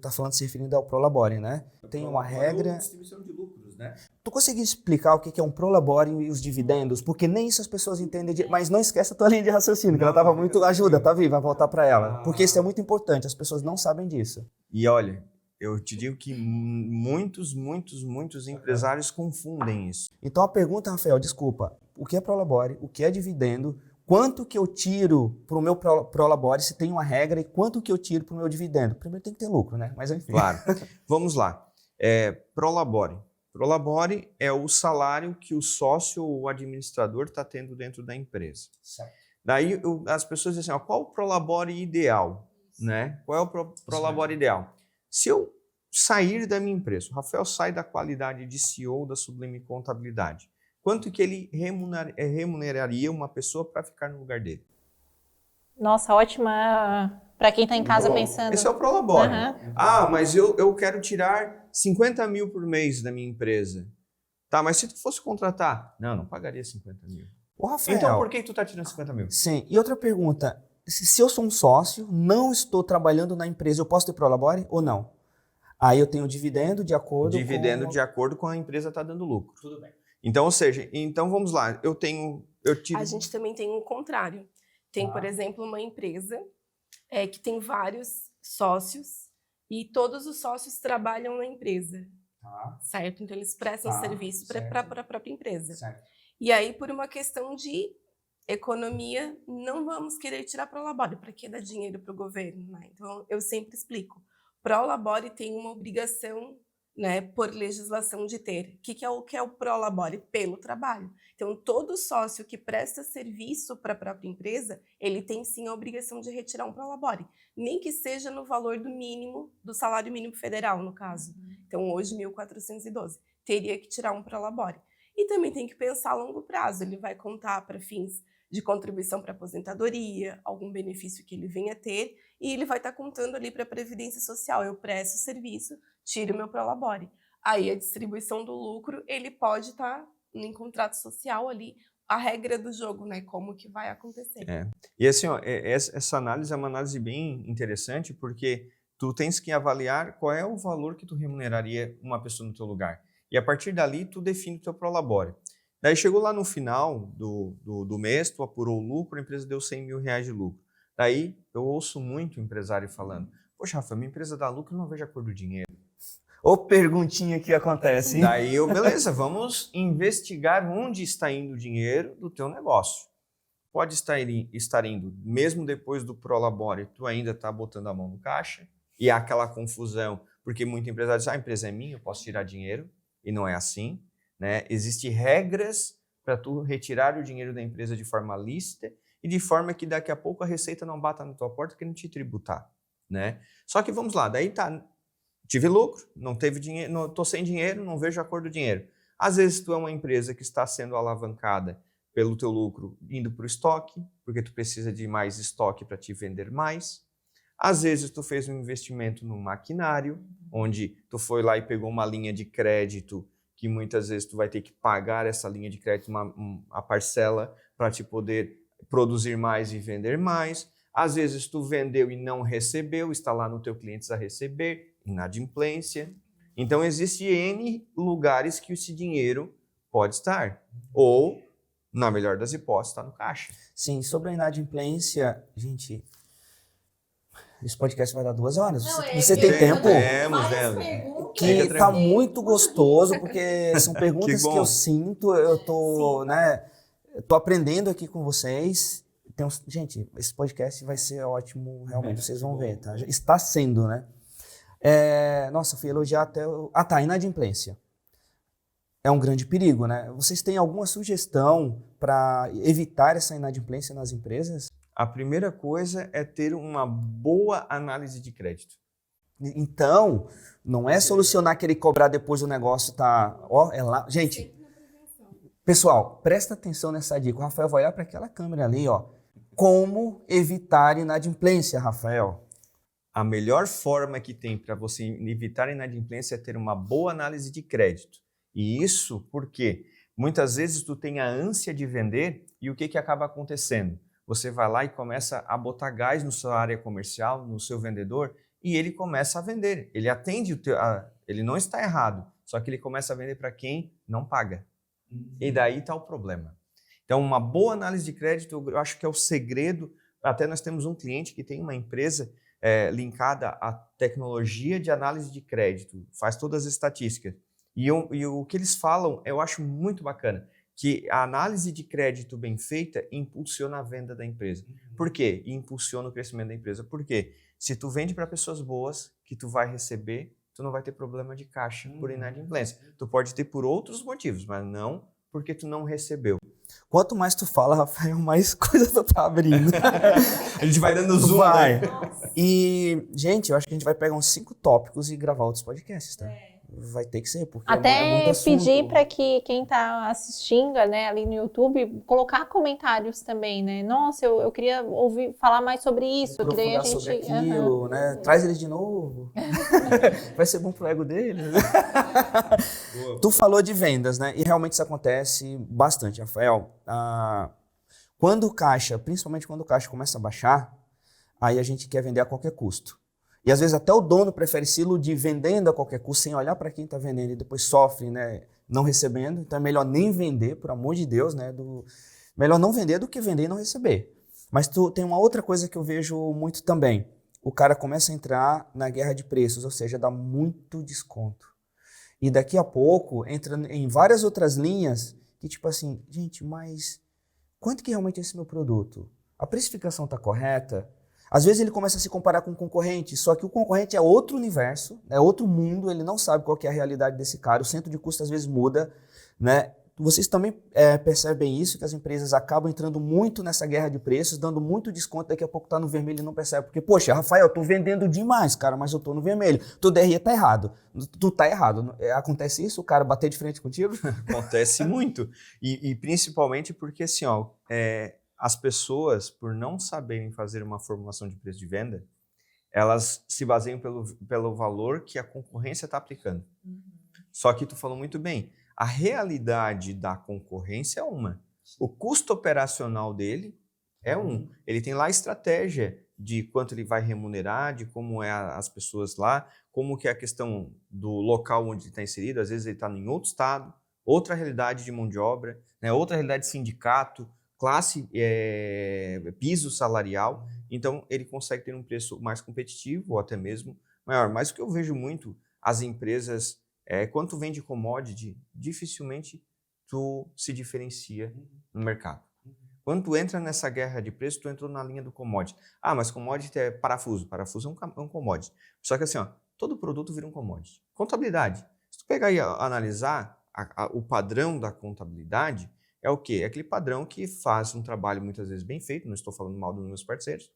tá falando, se referindo ao Prolabore, né? Tem uma regra... Distribuição de lucros, né? Tu conseguiu explicar o que é um Prolabore e os dividendos? Porque nem isso as pessoas entendem. Mas não esquece a tua linha de raciocínio, que ela estava muito... Ajuda, tá viva, vai voltar para ela. Porque isso é muito importante, as pessoas não sabem disso. E olha, eu te digo que muitos empresários confundem isso. Então a pergunta, Rafael, desculpa, o que é Prolabore, o que é dividendo, quanto que eu tiro para o meu Prolabore, se tem uma regra, e quanto que eu tiro para o meu dividendo? Primeiro tem que ter lucro, né? Mas enfim. Claro. Vamos lá. Prolabore. Prolabore é o salário que o sócio ou o administrador está tendo dentro da empresa. Certo. Daí as pessoas dizem assim, qual o Prolabore ideal? né? Qual é o Prolabore ideal? Se eu sair da minha empresa, o Rafael sai da qualidade de CEO da Sublime Contabilidade, quanto que ele remuneraria uma pessoa para ficar no lugar dele? Nossa, ótima para quem está em casa pensando. Esse é o Prolabore. Mas eu quero tirar 50 mil por mês da minha empresa. Tá, mas se tu fosse contratar? Não pagaria 50 mil. Ô, Rafael, então por que tu tá tirando 50 mil? Sim, e outra pergunta, se eu sou um sócio, não estou trabalhando na empresa, eu posso ter Prolabore ou não? Aí eu tenho dividendo de acordo de acordo com a empresa tá dando lucro. Tudo bem. Então, ou seja, vamos lá, eu tiro... A gente também tem o contrário. Tem, por exemplo, uma empresa que tem vários sócios e todos os sócios trabalham na empresa, certo? Então, eles prestam serviço para a própria empresa. Certo. E aí, por uma questão de economia, não vamos querer tirar Prolabore. Para que dar dinheiro para o governo? Né? Então, eu sempre explico. Prolabore tem uma obrigação, né, por legislação de ter. O que é o Prolabore? Pelo trabalho. Então, todo sócio que presta serviço para a própria empresa, ele tem sim a obrigação de retirar um Prolabore. Nem que seja no valor do mínimo, do salário mínimo federal, no caso. Então, hoje, 1.412. Teria que tirar um Prolabore. E também tem que pensar a longo prazo. Ele vai contar para fins de contribuição para aposentadoria, algum benefício que ele venha ter, e ele vai estar contando ali para a Previdência Social. Eu presto serviço, tiro o meu Prolabore. Aí a distribuição do lucro, ele pode estar em contrato social ali, a regra do jogo, né? Como que vai acontecer. E assim, essa análise é uma análise bem interessante, porque tu tens que avaliar qual é o valor que tu remuneraria uma pessoa no teu lugar. E a partir dali, tu define o teu Prolabore. Daí chegou lá no final do mês, tu apurou o lucro, a empresa deu 100 mil reais de lucro. Daí eu ouço muito o empresário falando, poxa, Rafa, minha empresa dá lucro e não vejo a cor do dinheiro. Ô, perguntinha que acontece, hein? Daí beleza, vamos investigar onde está indo o dinheiro do teu negócio. Pode estar indo, mesmo depois do Prolabore, tu ainda está botando a mão no caixa, e há aquela confusão, porque muito empresário diz, a empresa é minha, eu posso tirar dinheiro, e não é assim. Né? Existem regras para tu retirar o dinheiro da empresa de forma lícita e de forma que daqui a pouco a receita não bata na tua porta querendo te tributar. Né? Só que vamos lá, daí tá, tive lucro, não teve dinheiro, estou sem dinheiro, não vejo a cor do dinheiro. Às vezes tu é uma empresa que está sendo alavancada pelo teu lucro indo para o estoque, porque tu precisa de mais estoque para te vender mais. Às vezes tu fez um investimento no maquinário, onde tu foi lá e pegou uma linha de crédito que muitas vezes tu vai ter que pagar essa linha de crédito, a parcela, para te poder produzir mais e vender mais. Às vezes tu vendeu e não recebeu, está lá no teu cliente a receber, inadimplência. Então, existe N lugares que esse dinheiro pode estar. Ou, na melhor das hipóteses, está no caixa. Sim, sobre a inadimplência, gente, esse podcast vai dar 2 horas. Você tem tempo? Temos. Que está muito gostoso, porque são perguntas que eu sinto, eu tô, né, tô aprendendo aqui com vocês. Gente, esse podcast vai ser ótimo, realmente, vocês vão ver, tá? Está sendo, né? Nossa, fui elogiar até... inadimplência. É um grande perigo, né? Vocês têm alguma sugestão para evitar essa inadimplência nas empresas? A primeira coisa é ter uma boa análise de crédito. Então, não é solucionar querer cobrar depois do negócio tá... é lá. Gente, pessoal, presta atenção nessa dica. O Rafael vai olhar para aquela câmera ali, ó. Como evitar inadimplência, Rafael? A melhor forma que tem para você evitar inadimplência é ter uma boa análise de crédito. E isso porque muitas vezes tu tem a ânsia de vender e o que acaba acontecendo? Você vai lá e começa a botar gás na sua área comercial, no seu vendedor, e ele começa a vender. Ele atende ele não está errado, só que ele começa a vender para quem não paga. E daí está o problema. Então, uma boa análise de crédito, eu acho que é o segredo. Até nós temos um cliente que tem uma empresa linkada à tecnologia de análise de crédito, faz todas as estatísticas. E o que eles falam, eu acho muito bacana, que a análise de crédito bem feita impulsiona a venda da empresa. Por quê? E impulsiona o crescimento da empresa. Por quê? Se tu vende para pessoas boas, que tu vai receber, tu não vai ter problema de caixa por inadimplência. Tu pode ter por outros motivos, mas não porque tu não recebeu. Quanto mais tu fala, Rafael, mais coisa tu tá abrindo. A gente vai dando zoom, Vai. né? E, gente, eu acho que a gente vai pegar uns 5 tópicos e gravar outros podcasts, tá? Vai ter que ser, porque é muito Até assunto. pedir para que quem está assistindo, né, ali no YouTube, colocar comentários também, né? Nossa, eu queria ouvir falar mais sobre isso, que daí a Aprofundar gente... sobre aquilo, né? Traz eles de novo. Vai ser bom pro ego deles. Tu falou de vendas, né? E realmente isso acontece bastante, Rafael. Quando o caixa, principalmente quando o caixa começa a baixar, aí a gente quer vender a qualquer custo. E às vezes até o dono prefere se iludir vendendo a qualquer custo, sem olhar para quem está vendendo e depois sofre, né, não recebendo. Então é melhor nem vender, por amor de Deus, né? Melhor não vender do que vender e não receber. Mas tem uma outra coisa que eu vejo muito também. O cara começa a entrar na guerra de preços, ou seja, dá muito desconto. E daqui a pouco entra em várias outras linhas que tipo assim, gente, mas quanto que realmente é esse meu produto? A precificação está correta? Às vezes ele começa a se comparar com o concorrente, só que o concorrente é outro universo, é outro mundo, ele não sabe qual que é a realidade desse cara, o centro de custo às vezes muda, né? Vocês também percebem isso, que as empresas acabam entrando muito nessa guerra de preços, dando muito desconto, daqui a pouco tá no vermelho e não percebe, porque, poxa, Rafael, eu tô vendendo demais, cara, mas eu tô no vermelho, teu DRE tá errado, tu tá errado. Acontece isso, o cara bater de frente contigo? Acontece muito. E principalmente porque, assim, ó, as pessoas, por não saberem fazer uma formulação de preço de venda, elas se baseiam pelo valor que a concorrência está aplicando. Só que tu falou muito bem, a realidade da concorrência é uma. O custo operacional dele é um. Ele tem lá a estratégia de quanto ele vai remunerar, de como é as pessoas lá, como que é a questão do local onde ele está inserido. Às vezes ele está em outro estado, outra realidade de mão de obra, né, outra realidade de sindicato, classe, piso salarial, então ele consegue ter um preço mais competitivo ou até mesmo maior. Mas o que eu vejo muito, as empresas, quando tu vende commodity, dificilmente tu se diferencia no mercado. Quando tu entra nessa guerra de preço, tu entrou na linha do commodity. Ah, mas commodity é parafuso. Parafuso é um commodity. Só que assim, ó, todo produto vira um commodity. Contabilidade. Se tu pegar e analisar o padrão da contabilidade, é o quê? É aquele padrão que faz um trabalho muitas vezes bem feito, não estou falando mal dos meus parceiros,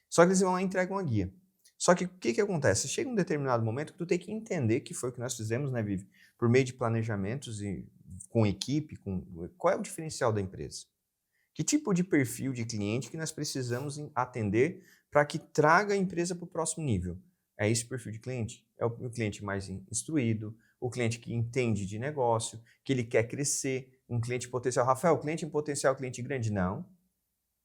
só que eles vão lá e entregam uma guia. Só que o que acontece? Chega um determinado momento que tu tem que entender, que foi o que nós fizemos, né, Vivi? Por meio de planejamentos e com equipe, qual é o diferencial da empresa? Que tipo de perfil de cliente que nós precisamos atender para que traga a empresa para o próximo nível? É esse perfil de cliente? É o cliente mais instruído, o cliente que entende de negócio, que ele quer crescer, um cliente potencial. Rafael, cliente em potencial, cliente grande? Não.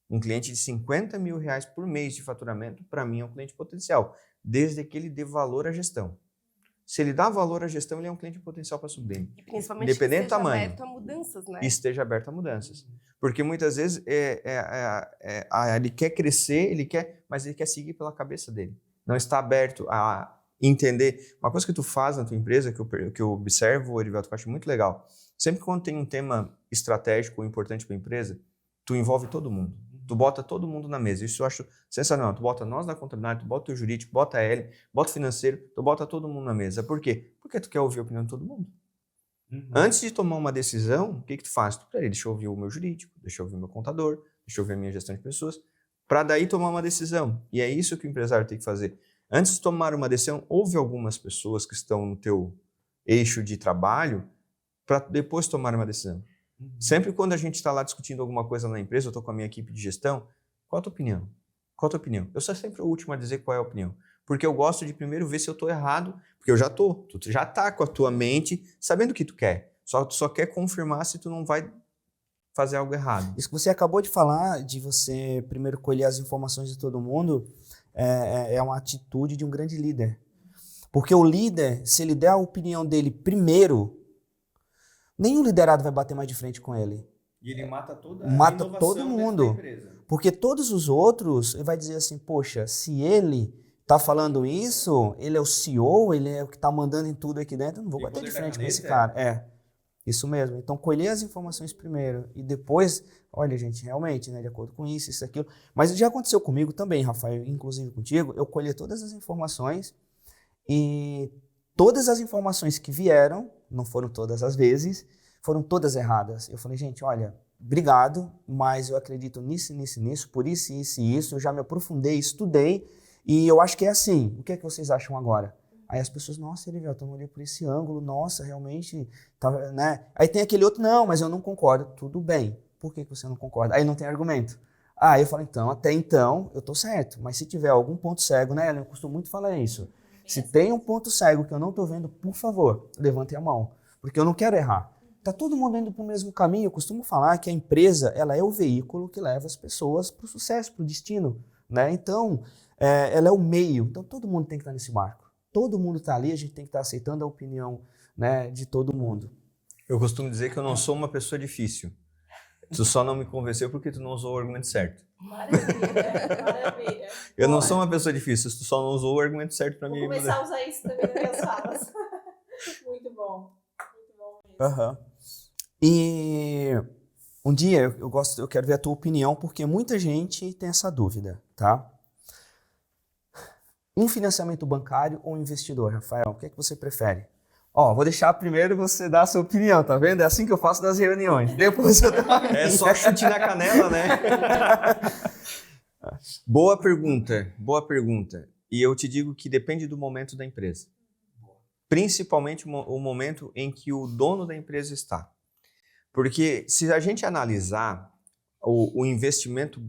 Um cliente de 50 mil reais por mês de faturamento, para mim, é um cliente potencial, desde que ele dê valor à gestão. Se ele dá valor à gestão, ele é um cliente potencial para subir. E principalmente independente que do tamanho. Aberto a mudanças, né? E esteja aberto a mudanças. Porque muitas vezes ele quer crescer, mas ele quer seguir pela cabeça dele. Não está aberto a entender. Uma coisa que tu faz na tua empresa, que eu observo, Erivelto, que eu acho muito legal, sempre quando tem um tema estratégico ou importante para a empresa, tu envolve todo mundo. Tu bota todo mundo na mesa. Isso eu acho sensacional. Tu bota nós na contabilidade, tu bota o jurídico, bota a L, bota o financeiro, tu bota todo mundo na mesa. Por quê? Porque tu quer ouvir a opinião de todo mundo. Antes de tomar uma decisão, o que tu faz? Deixa eu ouvir o meu jurídico, deixa eu ouvir o meu contador, deixa eu ouvir a minha gestão de pessoas, para daí tomar uma decisão. E é isso que o empresário tem que fazer. Antes de tomar uma decisão, ouve algumas pessoas que estão no teu eixo de trabalho para depois tomar uma decisão. Sempre quando a gente está lá discutindo alguma coisa na empresa, eu estou com a minha equipe de gestão, qual a tua opinião? Qual a tua opinião? Eu sou sempre o último a dizer qual é a opinião. Porque eu gosto de primeiro ver se eu estou errado, porque eu já estou. Tu já está com a tua mente sabendo o que tu quer. Tu só quer confirmar se tu não vai fazer algo errado. Isso que você acabou de falar, de você primeiro colher as informações de todo mundo, é uma atitude de um grande líder. Porque o líder, se ele der a opinião dele primeiro, nenhum liderado vai bater mais de frente com ele. E ele mata toda Mata todo mundo. Porque todos os outros, ele vai dizer assim, poxa, se ele tá falando isso, ele é o CEO, ele é o que tá mandando em tudo aqui dentro, eu não vou bater de frente com esse cara. Isso mesmo. Então, colher as informações primeiro e depois, olha, gente, realmente, né, de acordo com isso, aquilo. Mas já aconteceu comigo também, Rafael, inclusive contigo, eu colhi todas as informações e todas as informações que vieram, não foram todas as vezes, foram todas erradas. Eu falei, gente, olha, obrigado, mas eu acredito nisso, por isso, isso e isso. Eu já me aprofundei, estudei e eu acho que é assim. O que é que vocês acham agora? Aí as pessoas, nossa, Erivelton, eu não olhei por esse ângulo, nossa, realmente, tá, né? Aí tem aquele outro, não, mas eu não concordo. Tudo bem, por que você não concorda? Aí não tem argumento. Aí eu falo, então, até então, eu tô certo, mas se tiver algum ponto cego, né, Ellen, eu costumo muito falar isso. Se tem um ponto cego que eu não tô vendo, por favor, levante a mão, porque eu não quero errar. Tá todo mundo indo para o mesmo caminho. Eu costumo falar que a empresa, ela é o veículo que leva as pessoas para o sucesso, para o destino, né? Então, ela é o meio. Então, todo mundo tem que estar nesse barco. Todo mundo está ali, a gente tem que estar aceitando a opinião, né, de todo mundo. Eu costumo dizer que eu não sou uma pessoa difícil. Tu só não me convenceu porque tu não usou o argumento certo. Maravilha, maravilha. Eu não sou uma pessoa difícil, tu só não usou o argumento certo para mim. Vou começar a usar isso também nas minhas falas. Muito bom. Muito bom mesmo. Uhum. E um dia eu quero ver a tua opinião, porque muita gente tem essa dúvida, tá? Um financiamento bancário ou um investidor, Rafael? O que é que você prefere? Ó, vou deixar primeiro você dar a sua opinião, tá vendo? É assim que eu faço nas reuniões. Depois eu dou a É só chute na canela, né? Boa pergunta, boa pergunta. E eu te digo que depende do momento da empresa. Principalmente o momento em que o dono da empresa está. Porque se a gente analisar o investimento,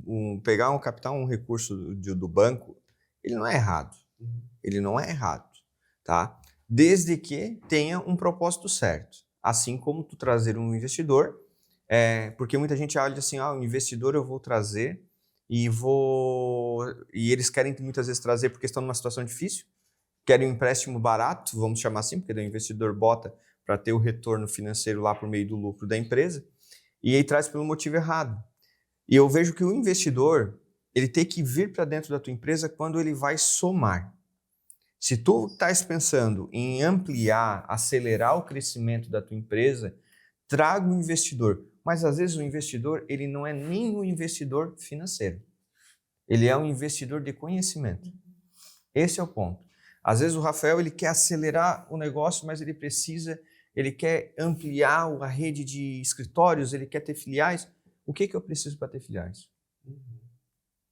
pegar um capital, um recurso do banco, ele não é errado. Ele não é errado, tá? Desde que tenha um propósito certo. Assim como tu trazer um investidor, porque muita gente olha assim, o investidor eu vou trazer e eles querem muitas vezes trazer porque estão numa situação difícil, querem um empréstimo barato, vamos chamar assim, porque o investidor bota para ter o retorno financeiro lá por meio do lucro da empresa, e aí traz pelo motivo errado. E eu vejo que o investidor, ele tem que vir para dentro da tua empresa quando ele vai somar. Se tu estás pensando em ampliar, acelerar o crescimento da tua empresa, traga um investidor. Mas às vezes o investidor, ele não é nem um investidor financeiro. Ele é um investidor de conhecimento. Esse é o ponto. Às vezes o Rafael, ele quer acelerar o negócio, mas ele quer ampliar a rede de escritórios, ele quer ter filiais. O que eu preciso para ter filiais?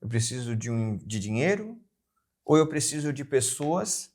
Eu preciso de dinheiro ou eu preciso de pessoas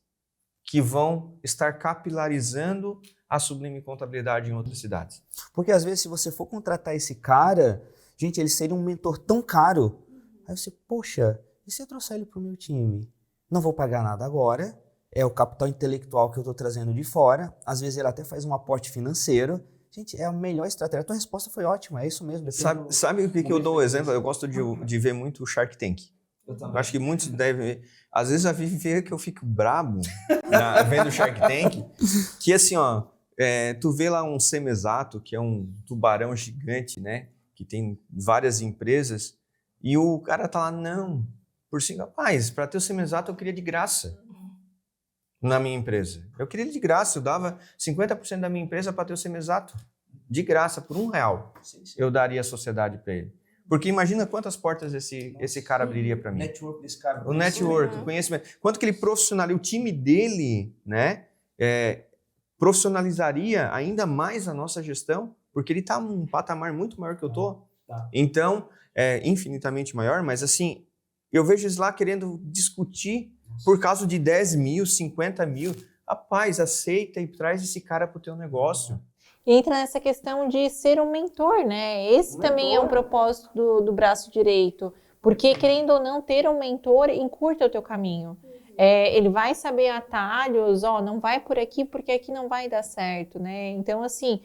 que vão estar capilarizando a Sublime Contabilidade em outras cidades? Porque às vezes se você for contratar esse cara, gente, ele seria um mentor tão caro. Aí você, poxa, e se eu trouxer ele para o meu time? Não vou pagar nada agora, é o capital intelectual que eu estou trazendo de fora, às vezes ele até faz um aporte financeiro. Gente, é a melhor estratégia. A tua resposta foi ótima, é isso mesmo. Sabe o que eu dou o exemplo? Eu gosto de ver muito o Shark Tank. Eu acho que muitos devem ver. Às vezes a Vivi vê que eu fico brabo vendo o Shark Tank, que assim, tu vê lá um Semesato, que é um tubarão gigante, né? Que tem várias empresas, e o cara tá lá, não, por 5, rapaz, para ter o Semesato eu queria de graça na minha empresa. Eu queria de graça, eu dava 50% da minha empresa para ter o Semesato. De graça, por R$1, eu daria a sociedade para ele. Porque imagina quantas portas esse cara abriria para mim. Network desse cara. O network, o conhecimento. Quanto que ele profissionalizaria, o time dele, né? Profissionalizaria ainda mais a nossa gestão, porque ele está num patamar muito maior que eu estou. Tá. Então, infinitamente maior, mas assim, eu vejo eles lá querendo discutir por causa de 10 mil, 50 mil. Rapaz, aceita e traz esse cara para o teu negócio. E entra nessa questão de ser um mentor, né? Esse também é um propósito do braço direito. Porque, querendo ou não, ter um mentor encurta o teu caminho. Ele vai saber atalhos, não vai por aqui porque aqui não vai dar certo, né? Então, assim,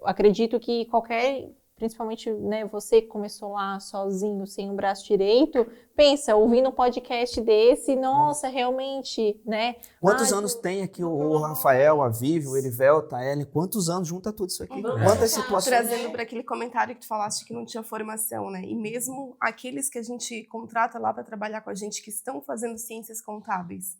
acredito que principalmente, né, você que começou lá sozinho, sem o braço direito, pensa, ouvindo um podcast desse, nossa, realmente, né? Quantos anos tem aqui o Rafael, a Vivi, o Erivelton, a Ellen? Quantos anos junta tudo isso aqui? Quantas situações? Trazendo para aquele comentário que tu falaste que não tinha formação, né? E mesmo aqueles que a gente contrata lá para trabalhar com a gente, que estão fazendo ciências contábeis,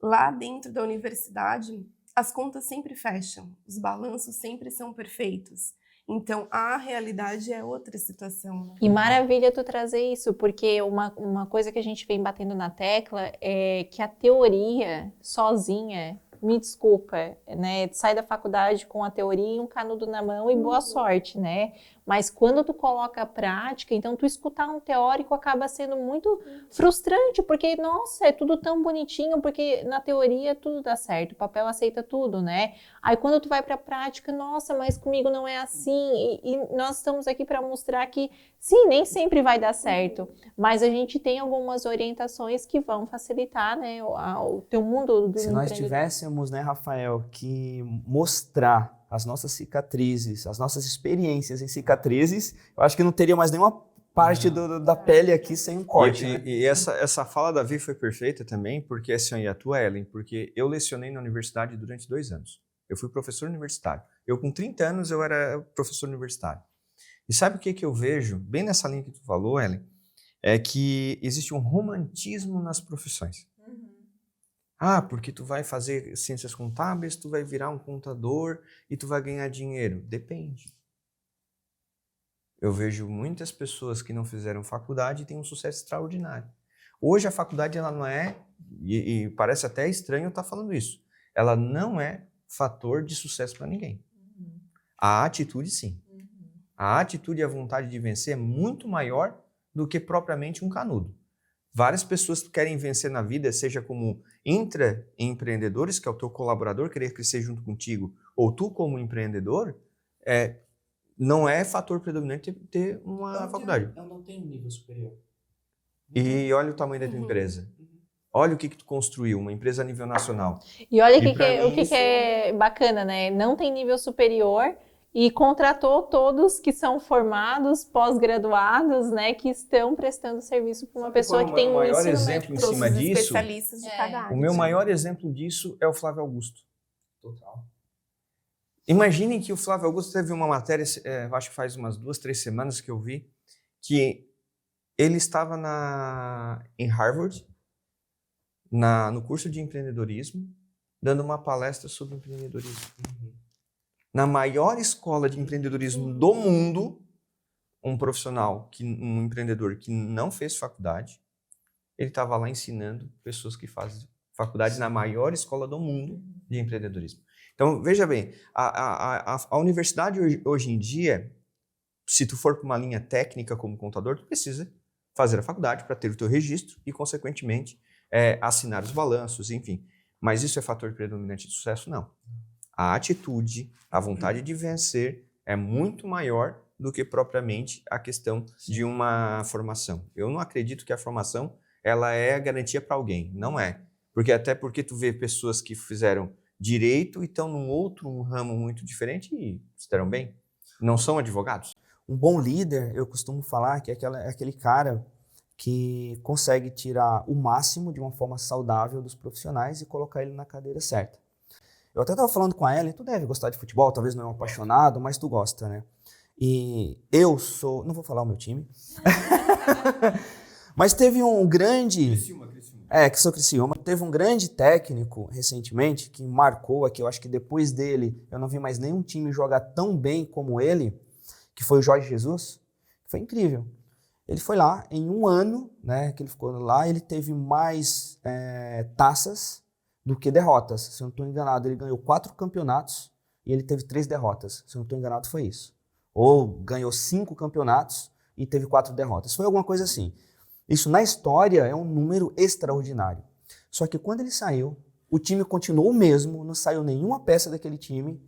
lá dentro da universidade, as contas sempre fecham, os balanços sempre são perfeitos. Então, a realidade é outra situação. Né? E maravilha tu trazer isso, porque uma coisa que a gente vem batendo na tecla é que a teoria sozinha me desculpa, né? Sai da faculdade com a teoria e um canudo na mão e boa sorte, né? Mas quando tu coloca a prática, então tu escutar um teórico acaba sendo muito frustrante, porque, nossa, é tudo tão bonitinho, porque na teoria tudo dá certo, o papel aceita tudo, né? Aí quando tu vai para a prática, nossa, mas comigo não é assim, e nós estamos aqui para mostrar que, sim, nem sempre vai dar certo, mas a gente tem algumas orientações que vão facilitar, né, o teu mundo do Se nós empreendedor. tivéssemos, né, Rafael, que mostrar as nossas cicatrizes, as nossas experiências em cicatrizes, eu acho que não teria mais nenhuma parte da pele aqui sem um corte. Né? E essa fala da Vi foi perfeita também, porque assim, e a tua, Ellen, porque eu lecionei na universidade durante 2 anos. Eu fui professor universitário. Eu, com 30 anos, eu era professor universitário. E sabe o que eu vejo, bem nessa linha que tu falou, Ellen? É que existe um romantismo nas profissões. Ah, porque tu vai fazer ciências contábeis, tu vai virar um contador e tu vai ganhar dinheiro. Depende. Eu vejo muitas pessoas que não fizeram faculdade e têm um sucesso extraordinário. Hoje a faculdade ela não é, e parece até estranho eu estar falando isso, ela não é fator de sucesso para ninguém. A atitude sim. A atitude e a vontade de vencer é muito maior do que propriamente um canudo. Várias pessoas querem vencer na vida, seja como intraempreendedores, que é o teu colaborador querer crescer junto contigo, ou tu como empreendedor, não é fator predominante ter uma faculdade. Eu não tenho nível superior. E olha o tamanho da tua empresa. Olha o que tu construiu, uma empresa a nível nacional. E olha E o que é bacana, né? Não tem nível superior e contratou todos que são formados, pós-graduados, né? Que estão prestando serviço para uma pessoa que tem um ensino exemplo em Todos cima os disso, especialistas de cada área. o meu maior exemplo disso é o Flávio Augusto. Total. Imaginem que o Flávio Augusto teve uma matéria, acho que faz umas 2, 3 semanas que eu vi, que ele estava em Harvard, no curso de empreendedorismo, dando uma palestra sobre empreendedorismo. Na maior escola de empreendedorismo do mundo, um empreendedor que não fez faculdade, ele estava lá ensinando pessoas que fazem faculdade na maior escola do mundo de empreendedorismo. Então, veja bem, a universidade hoje em dia, se tu for para uma linha técnica como contador, tu precisa fazer a faculdade para ter o teu registro e, consequentemente, assinar os balanços, enfim. Mas isso é fator predominante de sucesso? Não. A atitude, a vontade de vencer é muito maior do que propriamente a questão de uma formação. Eu não acredito que a formação ela é a garantia para alguém. Não é. Até porque tu vê pessoas que fizeram direito e estão num outro ramo muito diferente e se deram bem. Não são advogados. Um bom líder, eu costumo falar que é aquele cara que consegue tirar o máximo de uma forma saudável dos profissionais e colocar ele na cadeira certa. Eu até estava falando com a Ellen, tu deve gostar de futebol, talvez não é um apaixonado, mas tu gosta, né? E eu sou... Não vou falar o meu time. Mas teve um grande... Criciúma. Que sou Criciúma. Teve um grande técnico recentemente que marcou aqui, eu acho que depois dele eu não vi mais nenhum time jogar tão bem como ele, que foi o Jorge Jesus. Foi incrível. Ele foi lá, em um ano, né, que ele ficou lá, ele teve mais taças do que derrotas. Se eu não estou enganado, ele ganhou 4 campeonatos e ele teve 3 derrotas. Se eu não estou enganado, foi isso. Ou ganhou 5 campeonatos e teve 4 derrotas. Foi alguma coisa assim. Isso na história é um número extraordinário. Só que quando ele saiu, o time continuou o mesmo, não saiu nenhuma peça daquele time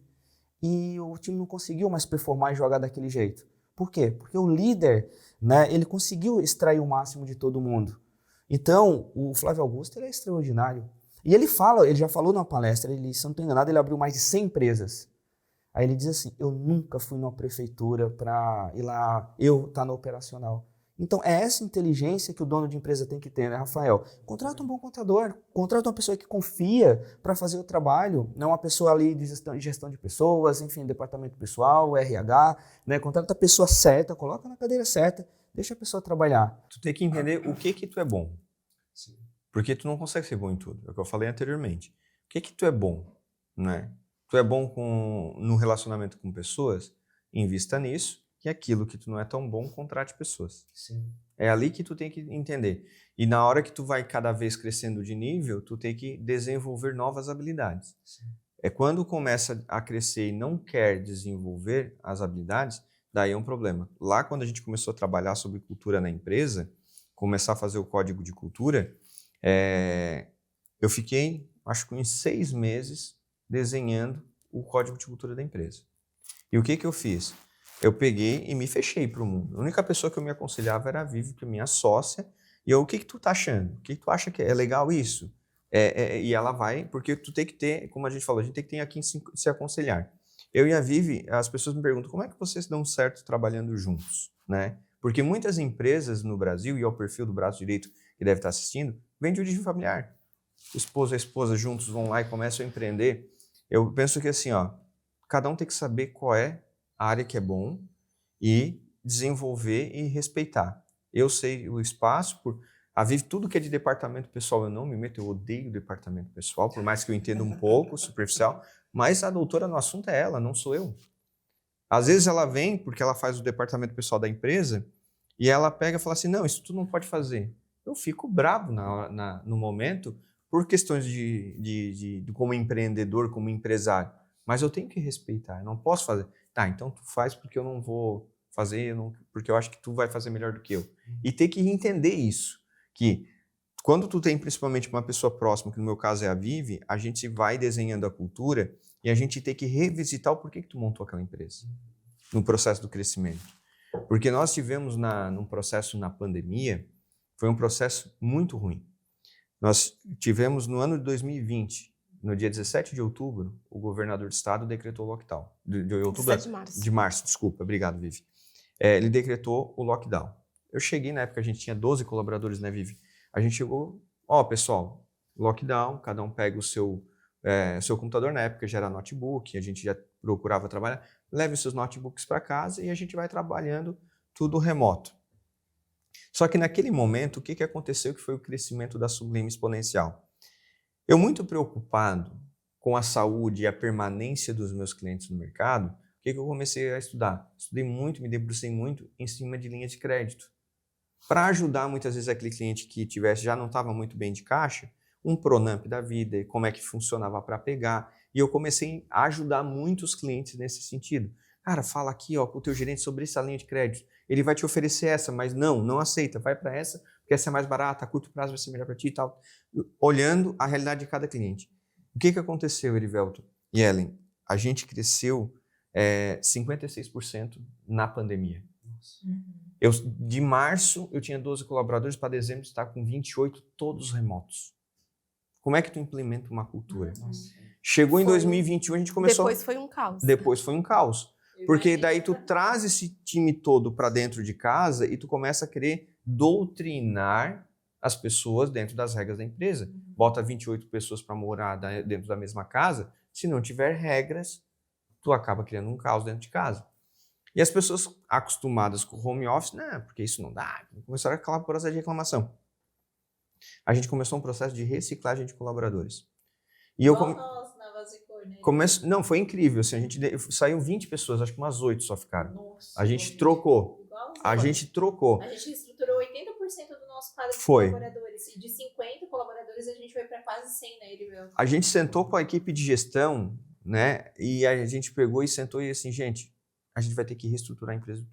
e o time não conseguiu mais performar e jogar daquele jeito. Por quê? Porque o líder, né, ele conseguiu extrair o máximo de todo mundo. Então, o Flávio Augusto ele é extraordinário. E ele já falou numa palestra, se eu não estou enganado, ele abriu mais de 100 empresas. Aí ele diz assim, eu nunca fui numa prefeitura para ir lá, eu estar no operacional. Então, é essa inteligência que o dono de empresa tem que ter, né, Rafael? Contrata um bom contador, contrata uma pessoa que confia para fazer o trabalho, não uma pessoa ali de gestão de pessoas, enfim, departamento pessoal, RH, né? Contrata a pessoa certa, coloca na cadeira certa, deixa a pessoa trabalhar. Tu tem que entender o que tu é bom. Sim. Porque tu não consegue ser bom em tudo, é o que eu falei anteriormente. O que tu é bom, né? Tu é bom no relacionamento com pessoas, invista nisso. que aquilo que tu não é tão bom, contrate pessoas. Sim. É ali que tu tem que entender. E na hora que tu vai cada vez crescendo de nível, tu tem que desenvolver novas habilidades. Sim. É quando começa a crescer e não quer desenvolver as habilidades, daí é um problema. Lá quando a gente começou a trabalhar sobre cultura na empresa, começar a fazer o código de cultura, eu fiquei, acho que uns 6 meses desenhando o código de cultura da empresa. E o que eu fiz? Eu peguei e me fechei para o mundo. A única pessoa que eu me aconselhava era a Vivi, que é minha sócia. E eu, o que tu tá achando? O que tu acha que é legal isso? E ela vai, porque tu tem que ter, como a gente falou, a gente tem que ter aqui se aconselhar. Eu e a Vivi, as pessoas me perguntam, como é que vocês dão certo trabalhando juntos, né? Porque muitas empresas no Brasil, e é o perfil do braço direito que deve estar assistindo, vem de origem familiar. O esposo e a esposa juntos vão lá e começam a empreender. Eu penso que assim, ó, cada um tem que saber qual é a área que é bom e desenvolver e respeitar. Eu sei o espaço, a Vivi, tudo que é de departamento pessoal eu não me meto, eu odeio departamento pessoal, por mais que eu entenda um pouco, superficial, mas a doutora no assunto é ela, não sou eu. Às vezes ela vem, porque ela faz o departamento pessoal da empresa, e ela pega e fala assim, não, isso tu não pode fazer. Eu fico bravo no momento, por questões de como empreendedor, como empresário, mas eu tenho que respeitar, eu não posso fazer. Tá, então tu faz porque eu não vou fazer, porque eu acho que tu vai fazer melhor do que eu. E ter que entender isso, que quando tu tem principalmente uma pessoa próxima, que no meu caso é a Vivi, a gente vai desenhando a cultura e a gente tem que revisitar o porquê que tu montou aquela empresa, no processo do crescimento. Porque nós tivemos num processo na pandemia, foi um processo muito ruim. Nós tivemos no ano de 2020, no dia 17 de outubro, o governador do estado decretou o lockdown. De março, desculpa. Obrigado, Vivi. Ele decretou o lockdown. Eu cheguei, na época a gente tinha 12 colaboradores, né, Vivi? A gente chegou, pessoal, lockdown, cada um pega o seu computador, na época já era notebook, a gente já procurava trabalhar, leve os seus notebooks para casa e a gente vai trabalhando tudo remoto. Só que naquele momento, o que aconteceu que foi o crescimento da Sublime exponencial? Eu muito preocupado com a saúde e a permanência dos meus clientes no mercado, o que eu comecei a estudar? Estudei muito, me debrucei muito em cima de linha de crédito. Para ajudar muitas vezes aquele cliente que já não estava muito bem de caixa, um Pronamp da vida, como é que funcionava para pegar. E eu comecei a ajudar muitos clientes nesse sentido. Cara, fala aqui com o teu gerente sobre essa linha de crédito. Ele vai te oferecer essa, mas não aceita. Vai para essa, porque essa é mais barata, a curto prazo vai ser melhor para ti e tal. Olhando a realidade de cada cliente. O que aconteceu, Erivelto e Ellen? A gente cresceu 56% na pandemia. De março, eu tinha 12 colaboradores, para dezembro está com 28, todos remotos. Como é que tu implementa uma cultura? Chegou em 2021, a gente começou... Depois foi um caos. Depois foi um caos. Porque daí tu traz esse time todo para dentro de casa e tu começa a querer doutrinar as pessoas dentro das regras da empresa. Bota 28 pessoas para morar dentro da mesma casa, se não tiver regras, tu acaba criando um caos dentro de casa. E as pessoas acostumadas com o home office, não, porque isso não dá, começaram aquela processo de reclamação. A gente começou um processo de reciclagem de colaboradores. E eu Não, foi incrível, assim, a gente saiu 20 pessoas, acho que umas 8 só ficaram. Nossa, a gente trocou. A gente trocou. A gente reestruturou 80% do nosso quadro de colaboradores. E de 50 colaboradores, a gente foi para quase 100, né, Erivelto? A gente sentou com a equipe de gestão, né? E a gente pegou e sentou e assim, gente, a gente vai ter que reestruturar a empresa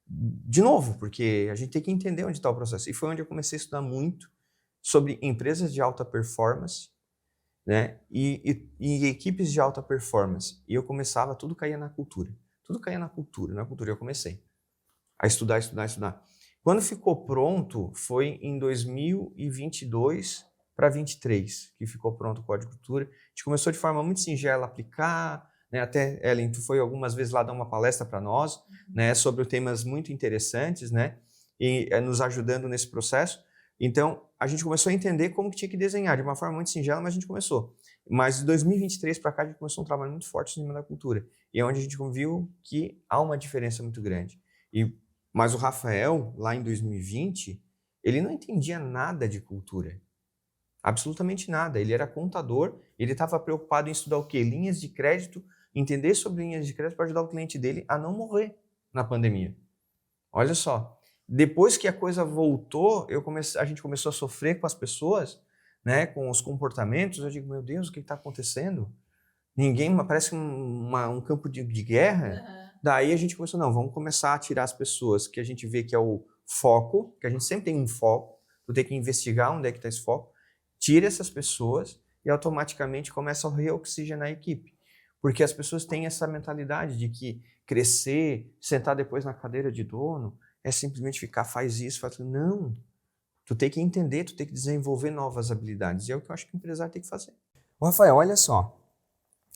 de novo, porque a gente tem que entender onde está o processo. E foi onde eu comecei a estudar muito sobre empresas de alta performance, né? E equipes de alta performance. E eu começava, tudo caía na cultura. Tudo caía na cultura. Eu comecei a estudar. Quando ficou pronto, foi em 2022 para 2023 que ficou pronto o Código de Cultura. A gente começou de forma muito singela a aplicar, né? Até, Ellen, tu foi algumas vezes lá dar uma palestra para nós, né? Sobre temas muito interessantes, né? E nos ajudando nesse processo. Então, a gente começou a entender como que tinha que desenhar, de uma forma muito singela, mas a gente começou. Mas de 2023 para cá, a gente começou um trabalho muito forte em cima da cultura. E é onde a gente viu que há uma diferença muito grande. Mas o Rafael, lá em 2020, ele não entendia nada de cultura. Absolutamente nada. Ele era contador, ele estava preocupado em estudar o quê? Linhas de crédito, entender sobre linhas de crédito para ajudar o cliente dele a não morrer. na pandemia. Olha só. Depois que a coisa voltou, a gente começou a sofrer com as pessoas, né, com os comportamentos. Eu digo, meu Deus, o que está acontecendo? Parece um campo de guerra. Uhum. Daí a gente começou, não, vamos começar a tirar as pessoas que a gente vê que é o foco, que a gente sempre tem um foco, tu tem que investigar onde é que está esse foco, tira essas pessoas e automaticamente começa a reoxigenar a equipe. Porque as pessoas têm essa mentalidade de que crescer, sentar depois na cadeira de dono, é simplesmente ficar, faz isso, faz aquilo. Não. Tu tem que entender, tu tem que desenvolver novas habilidades. E é o que eu acho que o empresário tem que fazer. Ô, Rafael, olha só.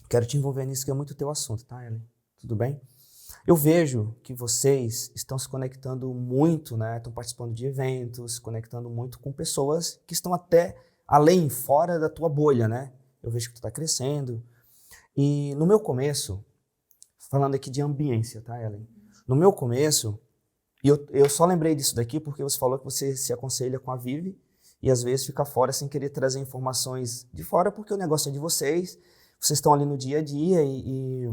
Quero te envolver nisso, que é muito teu assunto, tá, Ellen? Tudo bem? Eu vejo que vocês estão se conectando muito, né? Estão participando de eventos, se conectando muito com pessoas que estão até além, fora da tua bolha, né? Eu vejo que tu está crescendo. E no meu começo, falando aqui de ambiência, tá, Ellen? No meu começo, e eu só lembrei disso daqui porque você falou que você se aconselha com a Vivi e às vezes fica fora sem querer trazer informações de fora porque o negócio é de vocês estão ali no dia a dia e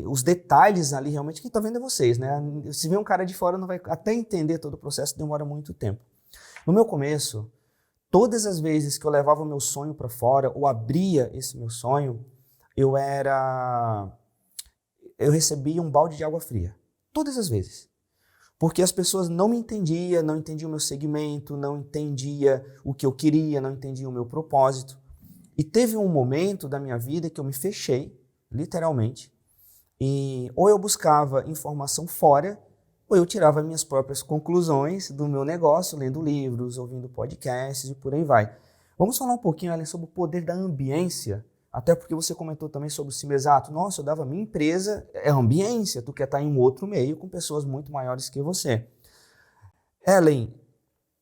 os detalhes ali realmente quem está vendo é vocês, né? Se vê um cara de fora não vai até entender todo o processo, demora muito tempo. No meu começo, todas as vezes que eu levava o meu sonho para fora ou abria esse meu sonho, eu recebia um balde de água fria. Todas as vezes. Porque as pessoas não me entendiam, não entendiam o meu segmento, não entendiam o que eu queria, não entendiam o meu propósito. E teve um momento da minha vida que eu me fechei, literalmente, e ou eu buscava informação fora, ou eu tirava minhas próprias conclusões do meu negócio, lendo livros, ouvindo podcasts e por aí vai. Vamos falar um pouquinho, Ellen, sobre o poder da ambiência, até porque você comentou também sobre o Cimesato. Nossa, eu dava minha empresa, é ambiência, tu quer estar em um outro meio com pessoas muito maiores que você. Ellen,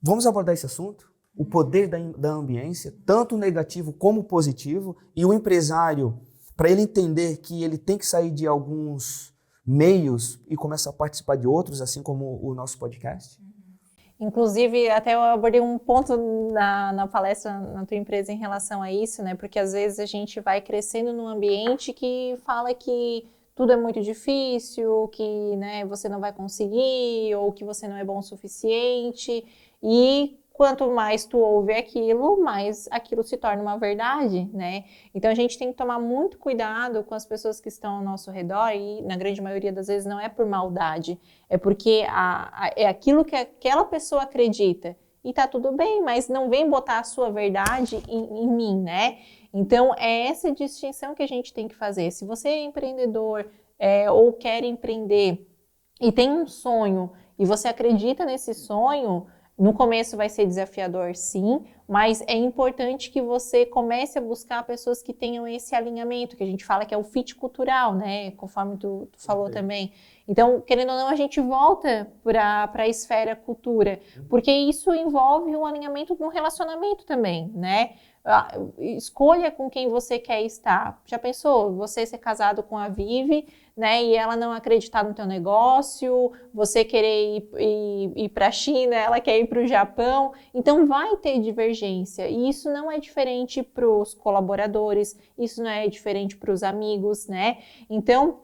vamos abordar esse assunto? O poder da ambiência, tanto negativo como positivo, e o empresário, para ele entender que ele tem que sair de alguns meios e começar a participar de outros, assim como o nosso podcast? Inclusive, até eu abordei um ponto na palestra na tua empresa em relação a isso, né? Porque às vezes a gente vai crescendo num ambiente que fala que tudo é muito difícil, que, né, você não vai conseguir, ou que você não é bom o suficiente, e quanto mais tu ouve aquilo, mais aquilo se torna uma verdade, né? Então a gente tem que tomar muito cuidado com as pessoas que estão ao nosso redor e na grande maioria das vezes não é por maldade, é porque é aquilo que aquela pessoa acredita. E tá tudo bem, mas não vem botar a sua verdade em mim, né? Então é essa distinção que a gente tem que fazer. Se você é empreendedor ou quer empreender e tem um sonho e você acredita nesse sonho, no começo vai ser desafiador, sim, mas é importante que você comece a buscar pessoas que tenham esse alinhamento, que a gente fala que é o fit cultural, né? Conforme tu falou também. Então, querendo ou não, a gente volta para a esfera cultura, porque isso envolve um alinhamento no relacionamento também, né? Escolha com quem você quer estar. Já pensou? Você ser casado com a Vivi, né, e ela não acreditar no teu negócio, você querer ir para a China, ela quer ir para o Japão, então vai ter divergência, e isso não é diferente para os colaboradores, isso não é diferente para os amigos, né, então,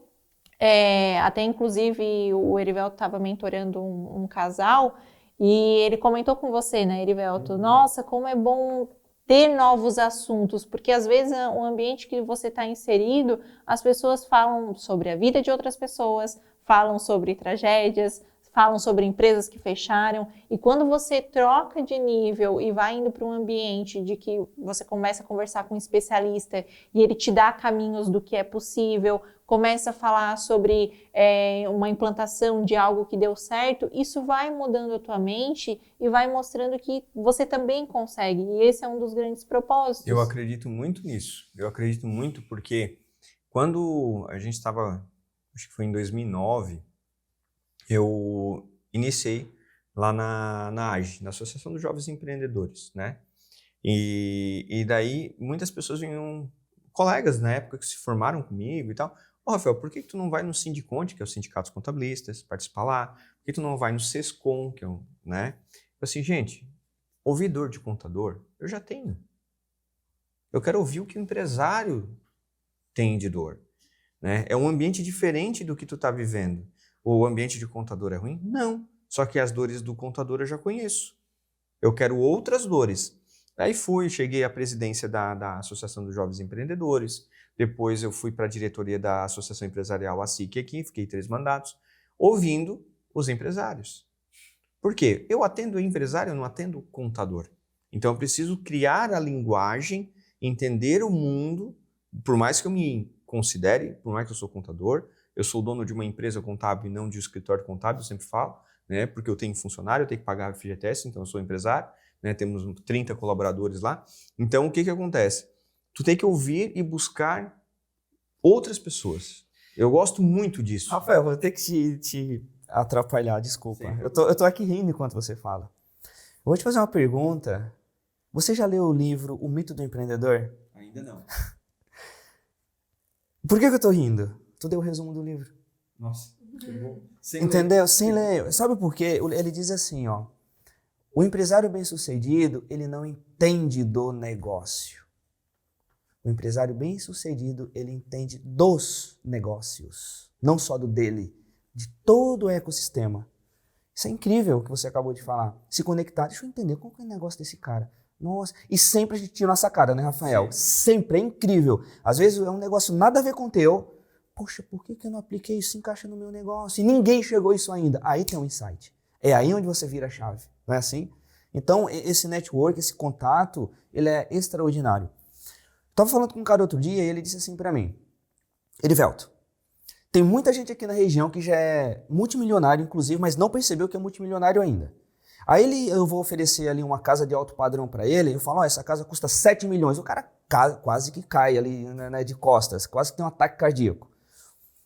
até inclusive o Erivelto estava mentorando um casal, e ele comentou com você, né, Erivelto, nossa, como é bom ter novos assuntos, porque às vezes o ambiente que você está inserido, as pessoas falam sobre a vida de outras pessoas, falam sobre tragédias, falam sobre empresas que fecharam, e quando você troca de nível e vai indo para um ambiente de que você começa a conversar com um especialista e ele te dá caminhos do que é possível, começa a falar sobre uma implantação de algo que deu certo, isso vai mudando a tua mente e vai mostrando que você também consegue, e esse é um dos grandes propósitos. Eu acredito muito nisso, eu acredito muito porque quando a gente estava, acho que foi em 2009, eu iniciei lá na AGE, na Associação dos Jovens Empreendedores, né? E daí muitas pessoas vinham, colegas na época que se formaram comigo e tal, Rafael, por que tu não vai no Sindiconte, que é o Sindicato dos Contabilistas, participar lá? Por que tu não vai no Sescom, que é o, né? Eu assim, gente, ouvidor de contador, eu já tenho. Eu quero ouvir o que o empresário tem de dor, né? É um ambiente diferente do que tu tá vivendo. O ambiente de contador é ruim? Não. Só que as dores do contador eu já conheço. Eu quero outras dores. Aí cheguei à presidência da Associação dos Jovens Empreendedores, depois eu fui para a diretoria da Associação Empresarial ASIC aqui, fiquei 3 mandatos, ouvindo os empresários. Por quê? Eu atendo empresário, eu não atendo contador. Então eu preciso criar a linguagem, entender o mundo, por mais que eu me considere, por mais que eu sou contador, eu sou dono de uma empresa contábil e não de um escritório contábil, eu sempre falo, né? Porque eu tenho funcionário, eu tenho que pagar a FGTS, então eu sou empresário, né? Temos 30 colaboradores lá. Então o que acontece? Tu tem que ouvir e buscar outras pessoas. Eu gosto muito disso. Rafael, vou ter que te atrapalhar, desculpa. Eu tô aqui rindo enquanto você fala. Eu vou te fazer uma pergunta. Você já leu o livro O Mito do Empreendedor? Ainda não. Por que eu tô rindo? Tu deu o resumo do livro. Nossa, que bom. Entendeu? Sem ler. Sabe por quê? Ele diz assim, ó. O empresário bem-sucedido, ele não entende do negócio. O empresário bem-sucedido, ele entende dos negócios. Não só do dele, de todo o ecossistema. Isso é incrível o que você acabou de falar. Se conectar, deixa eu entender qual que é o negócio desse cara. Nossa, e sempre a gente tira uma sacada, né, Rafael? Sim. Sempre, é incrível. Às vezes é um negócio nada a ver com o teu. Poxa, por que eu não apliquei isso? Se encaixa no meu negócio. E ninguém chegou a isso ainda. Aí tem um insight. É aí onde você vira a chave. Não é assim? Então, esse network, esse contato, ele é extraordinário. Estava falando com um cara outro dia e ele disse assim para mim, Erivelto, tem muita gente aqui na região que já é multimilionário, inclusive, mas não percebeu que é multimilionário ainda. Aí eu vou oferecer ali uma casa de alto padrão para ele, eu falo, essa casa custa 7 milhões. O cara quase que cai ali, né, de costas, quase que tem um ataque cardíaco.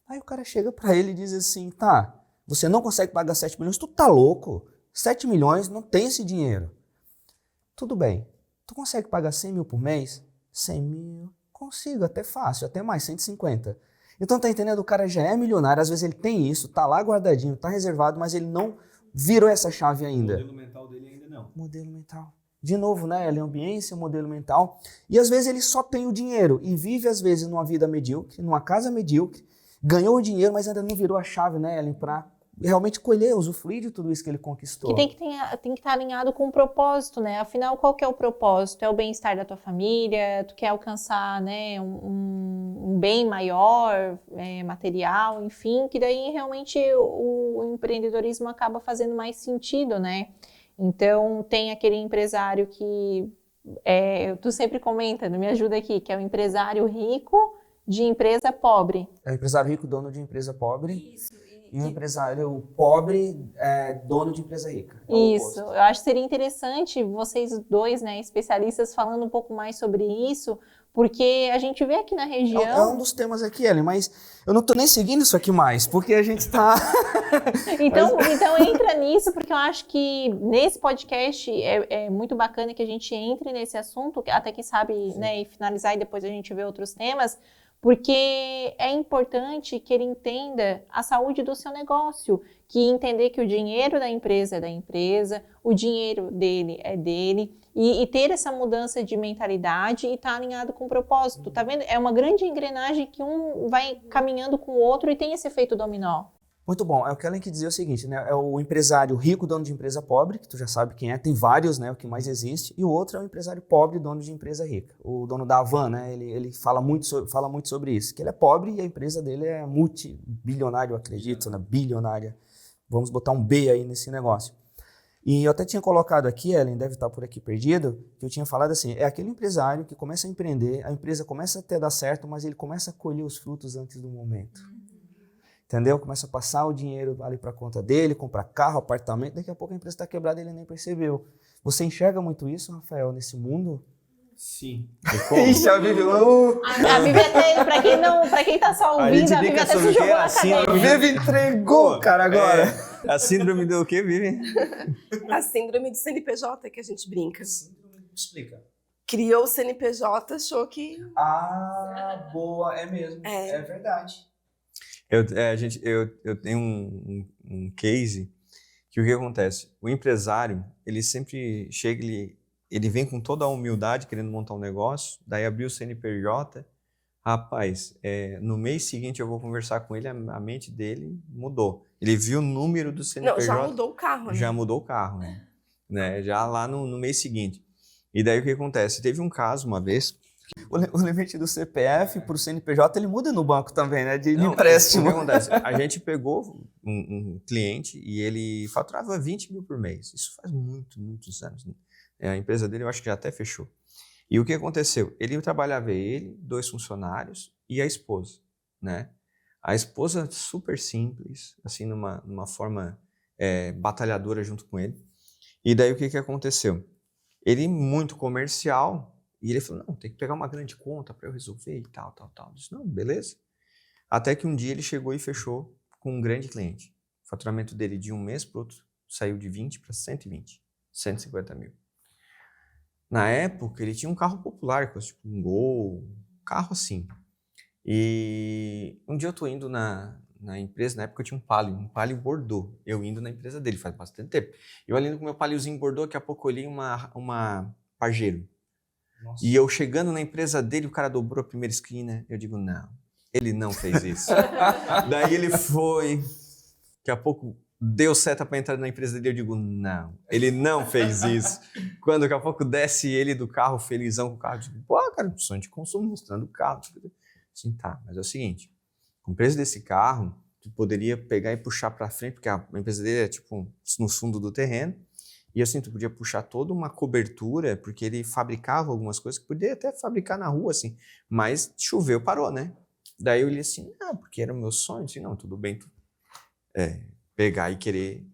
Aí o cara chega para ele e diz assim, tá, você não consegue pagar 7 milhões, tu tá louco? 7 milhões, não tem esse dinheiro. Tudo bem, tu consegue pagar 100 mil por mês? 100 mil, consigo, até fácil, até mais, 150. Então tá entendendo, o cara já é milionário, às vezes ele tem isso, tá lá guardadinho, tá reservado, mas ele não virou essa chave ainda. O modelo mental dele ainda não. Modelo mental. De novo, né? Ele é ambiência, modelo mental. E às vezes ele só tem o dinheiro e vive às vezes numa vida medíocre, numa casa medíocre, ganhou o dinheiro, mas ainda não virou a chave, né, Ellen, para realmente colher, usufruir de tudo isso que ele conquistou. Que tem que estar alinhado com o propósito, né? Afinal, qual que é o propósito? É o bem-estar da tua família? Tu quer alcançar, né, um bem maior, material, enfim, que daí realmente o empreendedorismo acaba fazendo mais sentido, né? Então, tem aquele empresário que, tu sempre comenta, me ajuda aqui, que é o empresário rico de empresa pobre. É o empresário rico, dono de empresa pobre. Isso. E o empresário pobre é dono de empresa rica. Isso, eu acho que seria interessante vocês dois, né, especialistas, falando um pouco mais sobre isso, porque a gente vê aqui na região... É um dos temas aqui, Ellen, mas eu não tô nem seguindo isso aqui mais, porque a gente tá... Então entra nisso, porque eu acho que nesse podcast é muito bacana que a gente entre nesse assunto, até quem sabe, né, e finalizar e depois a gente vê outros temas, porque é importante que ele entenda a saúde do seu negócio, que entender que o dinheiro da empresa é da empresa, o dinheiro dele é dele, e ter essa mudança de mentalidade e estar alinhado com o propósito, tá vendo? É uma grande engrenagem que um vai caminhando com o outro e tem esse efeito dominó. Muito bom. O que ela quer dizer é o seguinte, né? É o empresário rico, dono de empresa pobre, que tu já sabe quem é, tem vários, né? O que mais existe. E o outro é o empresário pobre, dono de empresa rica. O dono da Havan, né? Ele fala muito sobre isso, que ele é pobre e a empresa dele é multibilionária, eu acredito, né? Bilionária. Vamos botar um B aí nesse negócio. E eu até tinha colocado aqui, Ellen, deve estar por aqui perdido, que eu tinha falado assim, é aquele empresário que começa a empreender, a empresa começa até a dar certo, mas ele começa a colher os frutos antes do momento. Entendeu? Começa a passar o dinheiro ali para a conta dele, comprar carro, apartamento, daqui a pouco a empresa está quebrada e ele nem percebeu. Você enxerga muito isso, Rafael, nesse mundo? Sim. Ixi, a Vivi... A Vivi até, pra quem tá só ouvindo, a Vivi até se jogou na cadeira. A Vivi entregou, cara, agora. A síndrome do quê, Vivi? A síndrome do CNPJ que a gente brinca. Explica. Criou o CNPJ, achou que... Ah, boa, é mesmo. É verdade. Eu tenho um case que o que acontece? O empresário, ele sempre chega, ele vem com toda a humildade querendo montar um negócio, daí abriu o CNPJ, Rapaz, no mês seguinte eu vou conversar com ele, a mente dele mudou. Ele viu o número do CNPJ. Não, já mudou o carro, né? Já mudou o carro, né? Já lá no mês seguinte. E daí o que acontece? Teve um caso uma vez... O limite do CPF para o CNPJ, ele muda no banco também, né? De Não, empréstimo. O que acontece? A gente pegou um cliente e ele faturava 20 mil por mês. Isso faz muitos anos. Né? A empresa dele eu acho que já até fechou. E o que aconteceu? Ele trabalhava 2 funcionários e a esposa, né? A esposa super simples, assim, numa forma batalhadora junto com ele. E daí o que aconteceu? Ele muito comercial, e ele falou, não, tem que pegar uma grande conta para eu resolver e tal. Eu disse, não, beleza. Até que um dia ele chegou e fechou com um grande cliente. O faturamento dele de um mês para o outro saiu de 20 para 120, 150 mil. Na época, ele tinha um carro popular, tipo um Gol, um carro assim. E um dia eu tô indo na empresa, na época eu tinha um Palio Bordeaux. Eu indo na empresa dele, faz bastante tempo. Eu ali com o meu Paliozinho Bordeaux, daqui a pouco eu olhei uma Pajero. Nossa. E eu chegando na empresa dele, o cara dobrou a primeira esquina. Eu digo, não, ele não fez isso. Daí ele foi, daqui a pouco deu seta para entrar na empresa dele. Eu digo, não, ele não fez isso. Quando daqui a pouco desce ele do carro, felizão com o carro, eu digo, pô, cara, sonho de consumo, mostrando o carro. Assim, tá, mas é o seguinte, com o preço desse carro, tu poderia pegar e puxar para frente, porque a empresa dele é tipo no fundo do terreno. E assim, tu podia puxar toda uma cobertura, porque ele fabricava algumas coisas que podia até fabricar na rua, assim. Mas choveu, parou, né? Daí eu li assim, não, porque era o meu sonho. Eu disse, não, tudo bem tu pegar e querer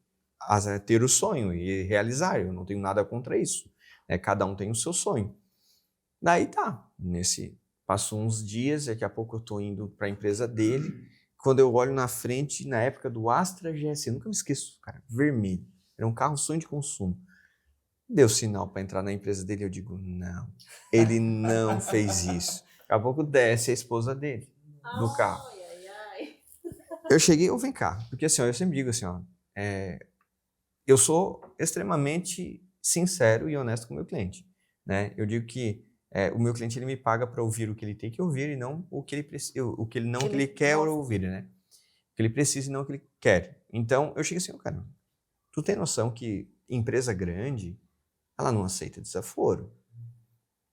ter o sonho e realizar. Eu não tenho nada contra isso. Cada um tem o seu sonho. Daí tá, passou uns dias, daqui a pouco eu tô indo para a empresa dele. Quando eu olho na frente, na época do Astra GS, eu nunca me esqueço, cara, vermelho. Era um carro sonho de consumo. Deu sinal para entrar na empresa dele, eu digo, não, ele não fez isso. Daqui a pouco desce a esposa dele do carro. Eu cheguei, vem cá, porque assim, eu sempre digo assim, eu sou extremamente sincero e honesto com o meu cliente, né? Eu digo que o meu cliente ele me paga para ouvir o que ele tem que ouvir e não o que ele quer ouvir, né? O que ele precisa e não o que ele quer. Então, eu cheguei assim, cara, tu tem noção que empresa grande, ela não aceita desaforo.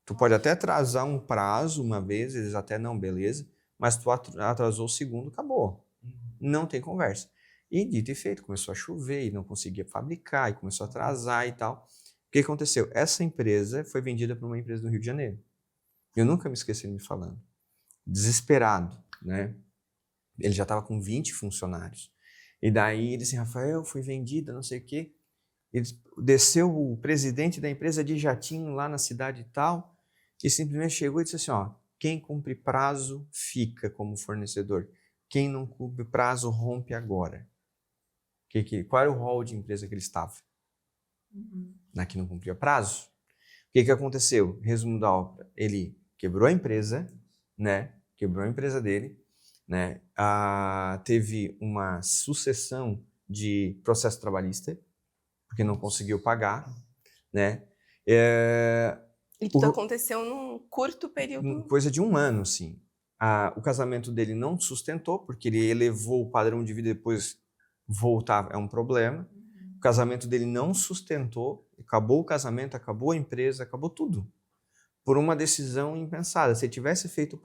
Tu pode até atrasar um prazo uma vez, eles até não, beleza, mas tu atrasou o segundo, acabou. Não tem conversa. E dito e feito, começou a chover e não conseguia fabricar, e começou a atrasar e tal. O que aconteceu? Essa empresa foi vendida para uma empresa do Rio de Janeiro. Eu nunca me esqueci de me falando. Desesperado, né? Ele já estava com 20 funcionários. E daí ele disse, Rafael, foi vendida, não sei o quê. Ele desceu o presidente da empresa de jatinho lá na cidade e tal, e simplesmente chegou e disse assim, quem cumpre prazo fica como fornecedor. Quem não cumpre prazo rompe agora. Qual era o rol de empresa que ele estava? Na que não cumpria prazo. O que aconteceu? Resumo da obra. Ele quebrou a empresa, né? Quebrou a empresa dele, né? Teve uma sucessão de processo trabalhista, porque não conseguiu pagar, né? E tudo aconteceu num curto período. Coisa de um ano, assim. O casamento dele não sustentou, porque ele elevou o padrão de vida e depois voltar é um problema. O casamento dele não sustentou, acabou o casamento, acabou a empresa, acabou tudo. Por uma decisão impensada. Se ele tivesse feito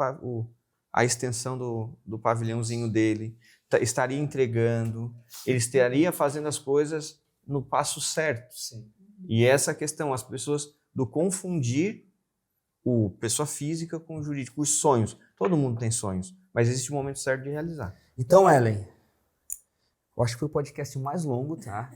a extensão do pavilhãozinho dele, estaria entregando, ele estaria fazendo as coisas no passo certo. Sim. E essa questão, as pessoas do confundir o pessoa física com o jurídico, os sonhos. Todo mundo tem sonhos, mas existe um momento certo de realizar. Então, Ellen, eu acho que foi o podcast mais longo, tá?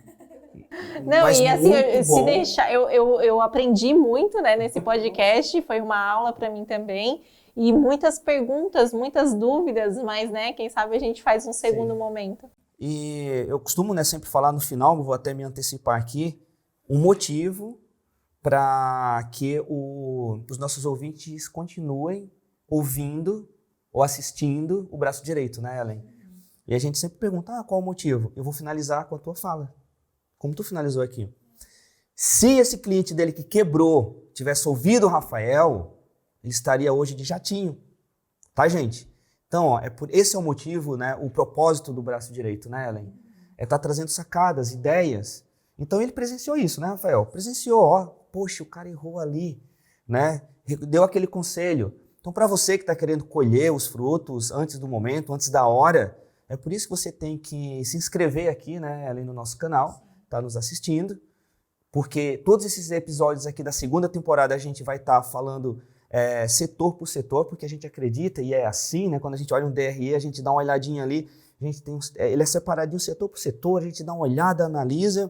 Não, mas e assim, se deixar, eu aprendi muito, né, nesse podcast, foi uma aula para mim também, e muitas perguntas, muitas dúvidas, mas, né, quem sabe a gente faz um segundo momento. E eu costumo, né, sempre falar no final, vou até me antecipar aqui, um motivo para que os nossos ouvintes continuem ouvindo ou assistindo o braço direito, né, Ellen? E a gente sempre pergunta, qual o motivo? Eu vou finalizar com a tua fala. Como tu finalizou aqui. Se esse cliente dele que quebrou tivesse ouvido o Rafael, ele estaria hoje de jatinho. tá, gente? Então, ó, esse é o motivo, né, o propósito do braço direito, né, Ellen? É estar trazendo sacadas, ideias. Então, ele presenciou isso, né, Rafael? Presenciou, ó, poxa, o cara errou ali, né? Deu aquele conselho. Então, para você que está querendo colher os frutos antes do momento, antes da hora, é por isso que você tem que se inscrever aqui, né, Ellen, no nosso canal, tá nos assistindo, porque todos esses episódios aqui da segunda temporada a gente vai estar falando setor por setor, porque a gente acredita, e é assim, né? Quando a gente olha um DRE, a gente dá uma olhadinha ali, a gente tem ele é separadinho setor por setor, a gente dá uma olhada, analisa.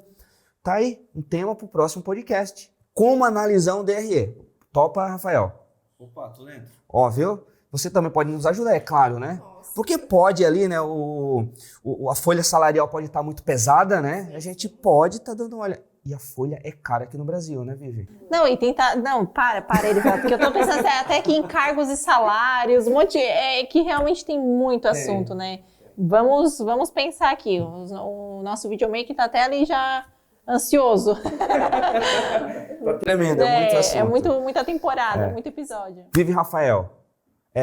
Tá aí um tema para o próximo podcast. Como analisar um DRE. Topa, Rafael? Opa, tô dentro. Ó, viu? Você também pode nos ajudar, é claro, né? Porque pode ali, né? A folha salarial pode estar muito pesada, né? A gente pode estar dando uma olhada. E a folha é cara aqui no Brasil, né, Vivi? Não, e tentar... Não, para, Erivelto, porque eu tô pensando até que em cargos e salários, um monte... que realmente tem muito assunto, né? Vamos pensar aqui. O nosso videomaker tá até ali já ansioso. Tá tremendo, é muito assunto. É muita temporada, muito episódio. Vivi, Rafael,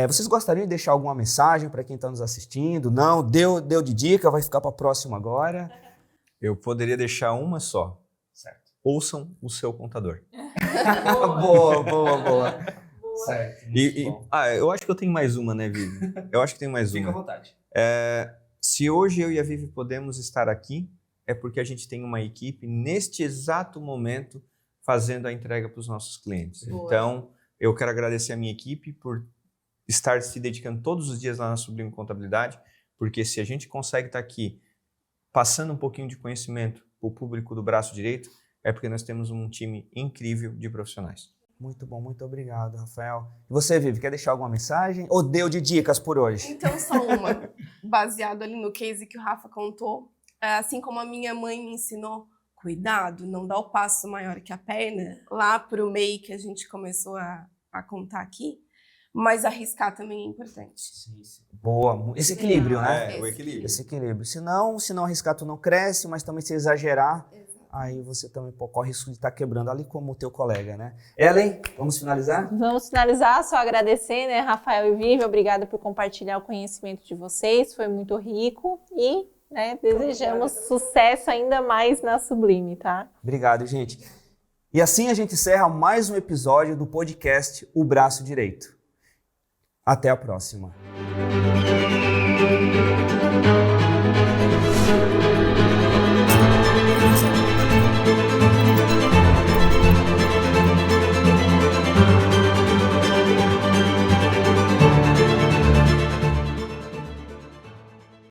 vocês gostariam de deixar alguma mensagem para quem está nos assistindo? Não? Deu de dica, vai ficar para a próxima agora. Eu poderia deixar uma só. Certo. Ouçam o seu contador. Boa. Certo. Eu acho que eu tenho mais uma, né, Vivi? Eu acho que tem mais uma. Fica à vontade. Se hoje eu e a Vivi podemos estar aqui, é porque a gente tem uma equipe neste exato momento fazendo a entrega para os nossos clientes. Boa. Então, eu quero agradecer a minha equipe por estar se dedicando todos os dias lá na Sublime Contabilidade, porque se a gente consegue estar aqui passando um pouquinho de conhecimento para o público do braço direito, é porque nós temos um time incrível de profissionais. Muito bom, muito obrigado, Rafael. E você, Vivi, quer deixar alguma mensagem? Ou deu de dicas por hoje? Então, só uma. Baseado ali no case que o Rafa contou, assim como a minha mãe me ensinou, cuidado, não dá o passo maior que a perna, lá pro MEI que a gente começou a contar aqui, mas arriscar também é importante. Sim. Boa. Esse equilíbrio, né? O equilíbrio. Esse equilíbrio. Se não arriscar, tu não cresce, mas também se exagerar, aí você também corre risco de estar quebrando ali como o teu colega, né? Ellen, vamos finalizar? Vamos finalizar, só agradecer, né, Rafael e Vivi, obrigada por compartilhar o conhecimento de vocês, foi muito rico e, né, desejamos sucesso ainda mais na Sublime, tá? Obrigado, gente. E assim a gente encerra mais um episódio do podcast O Braço Direito. Até a próxima.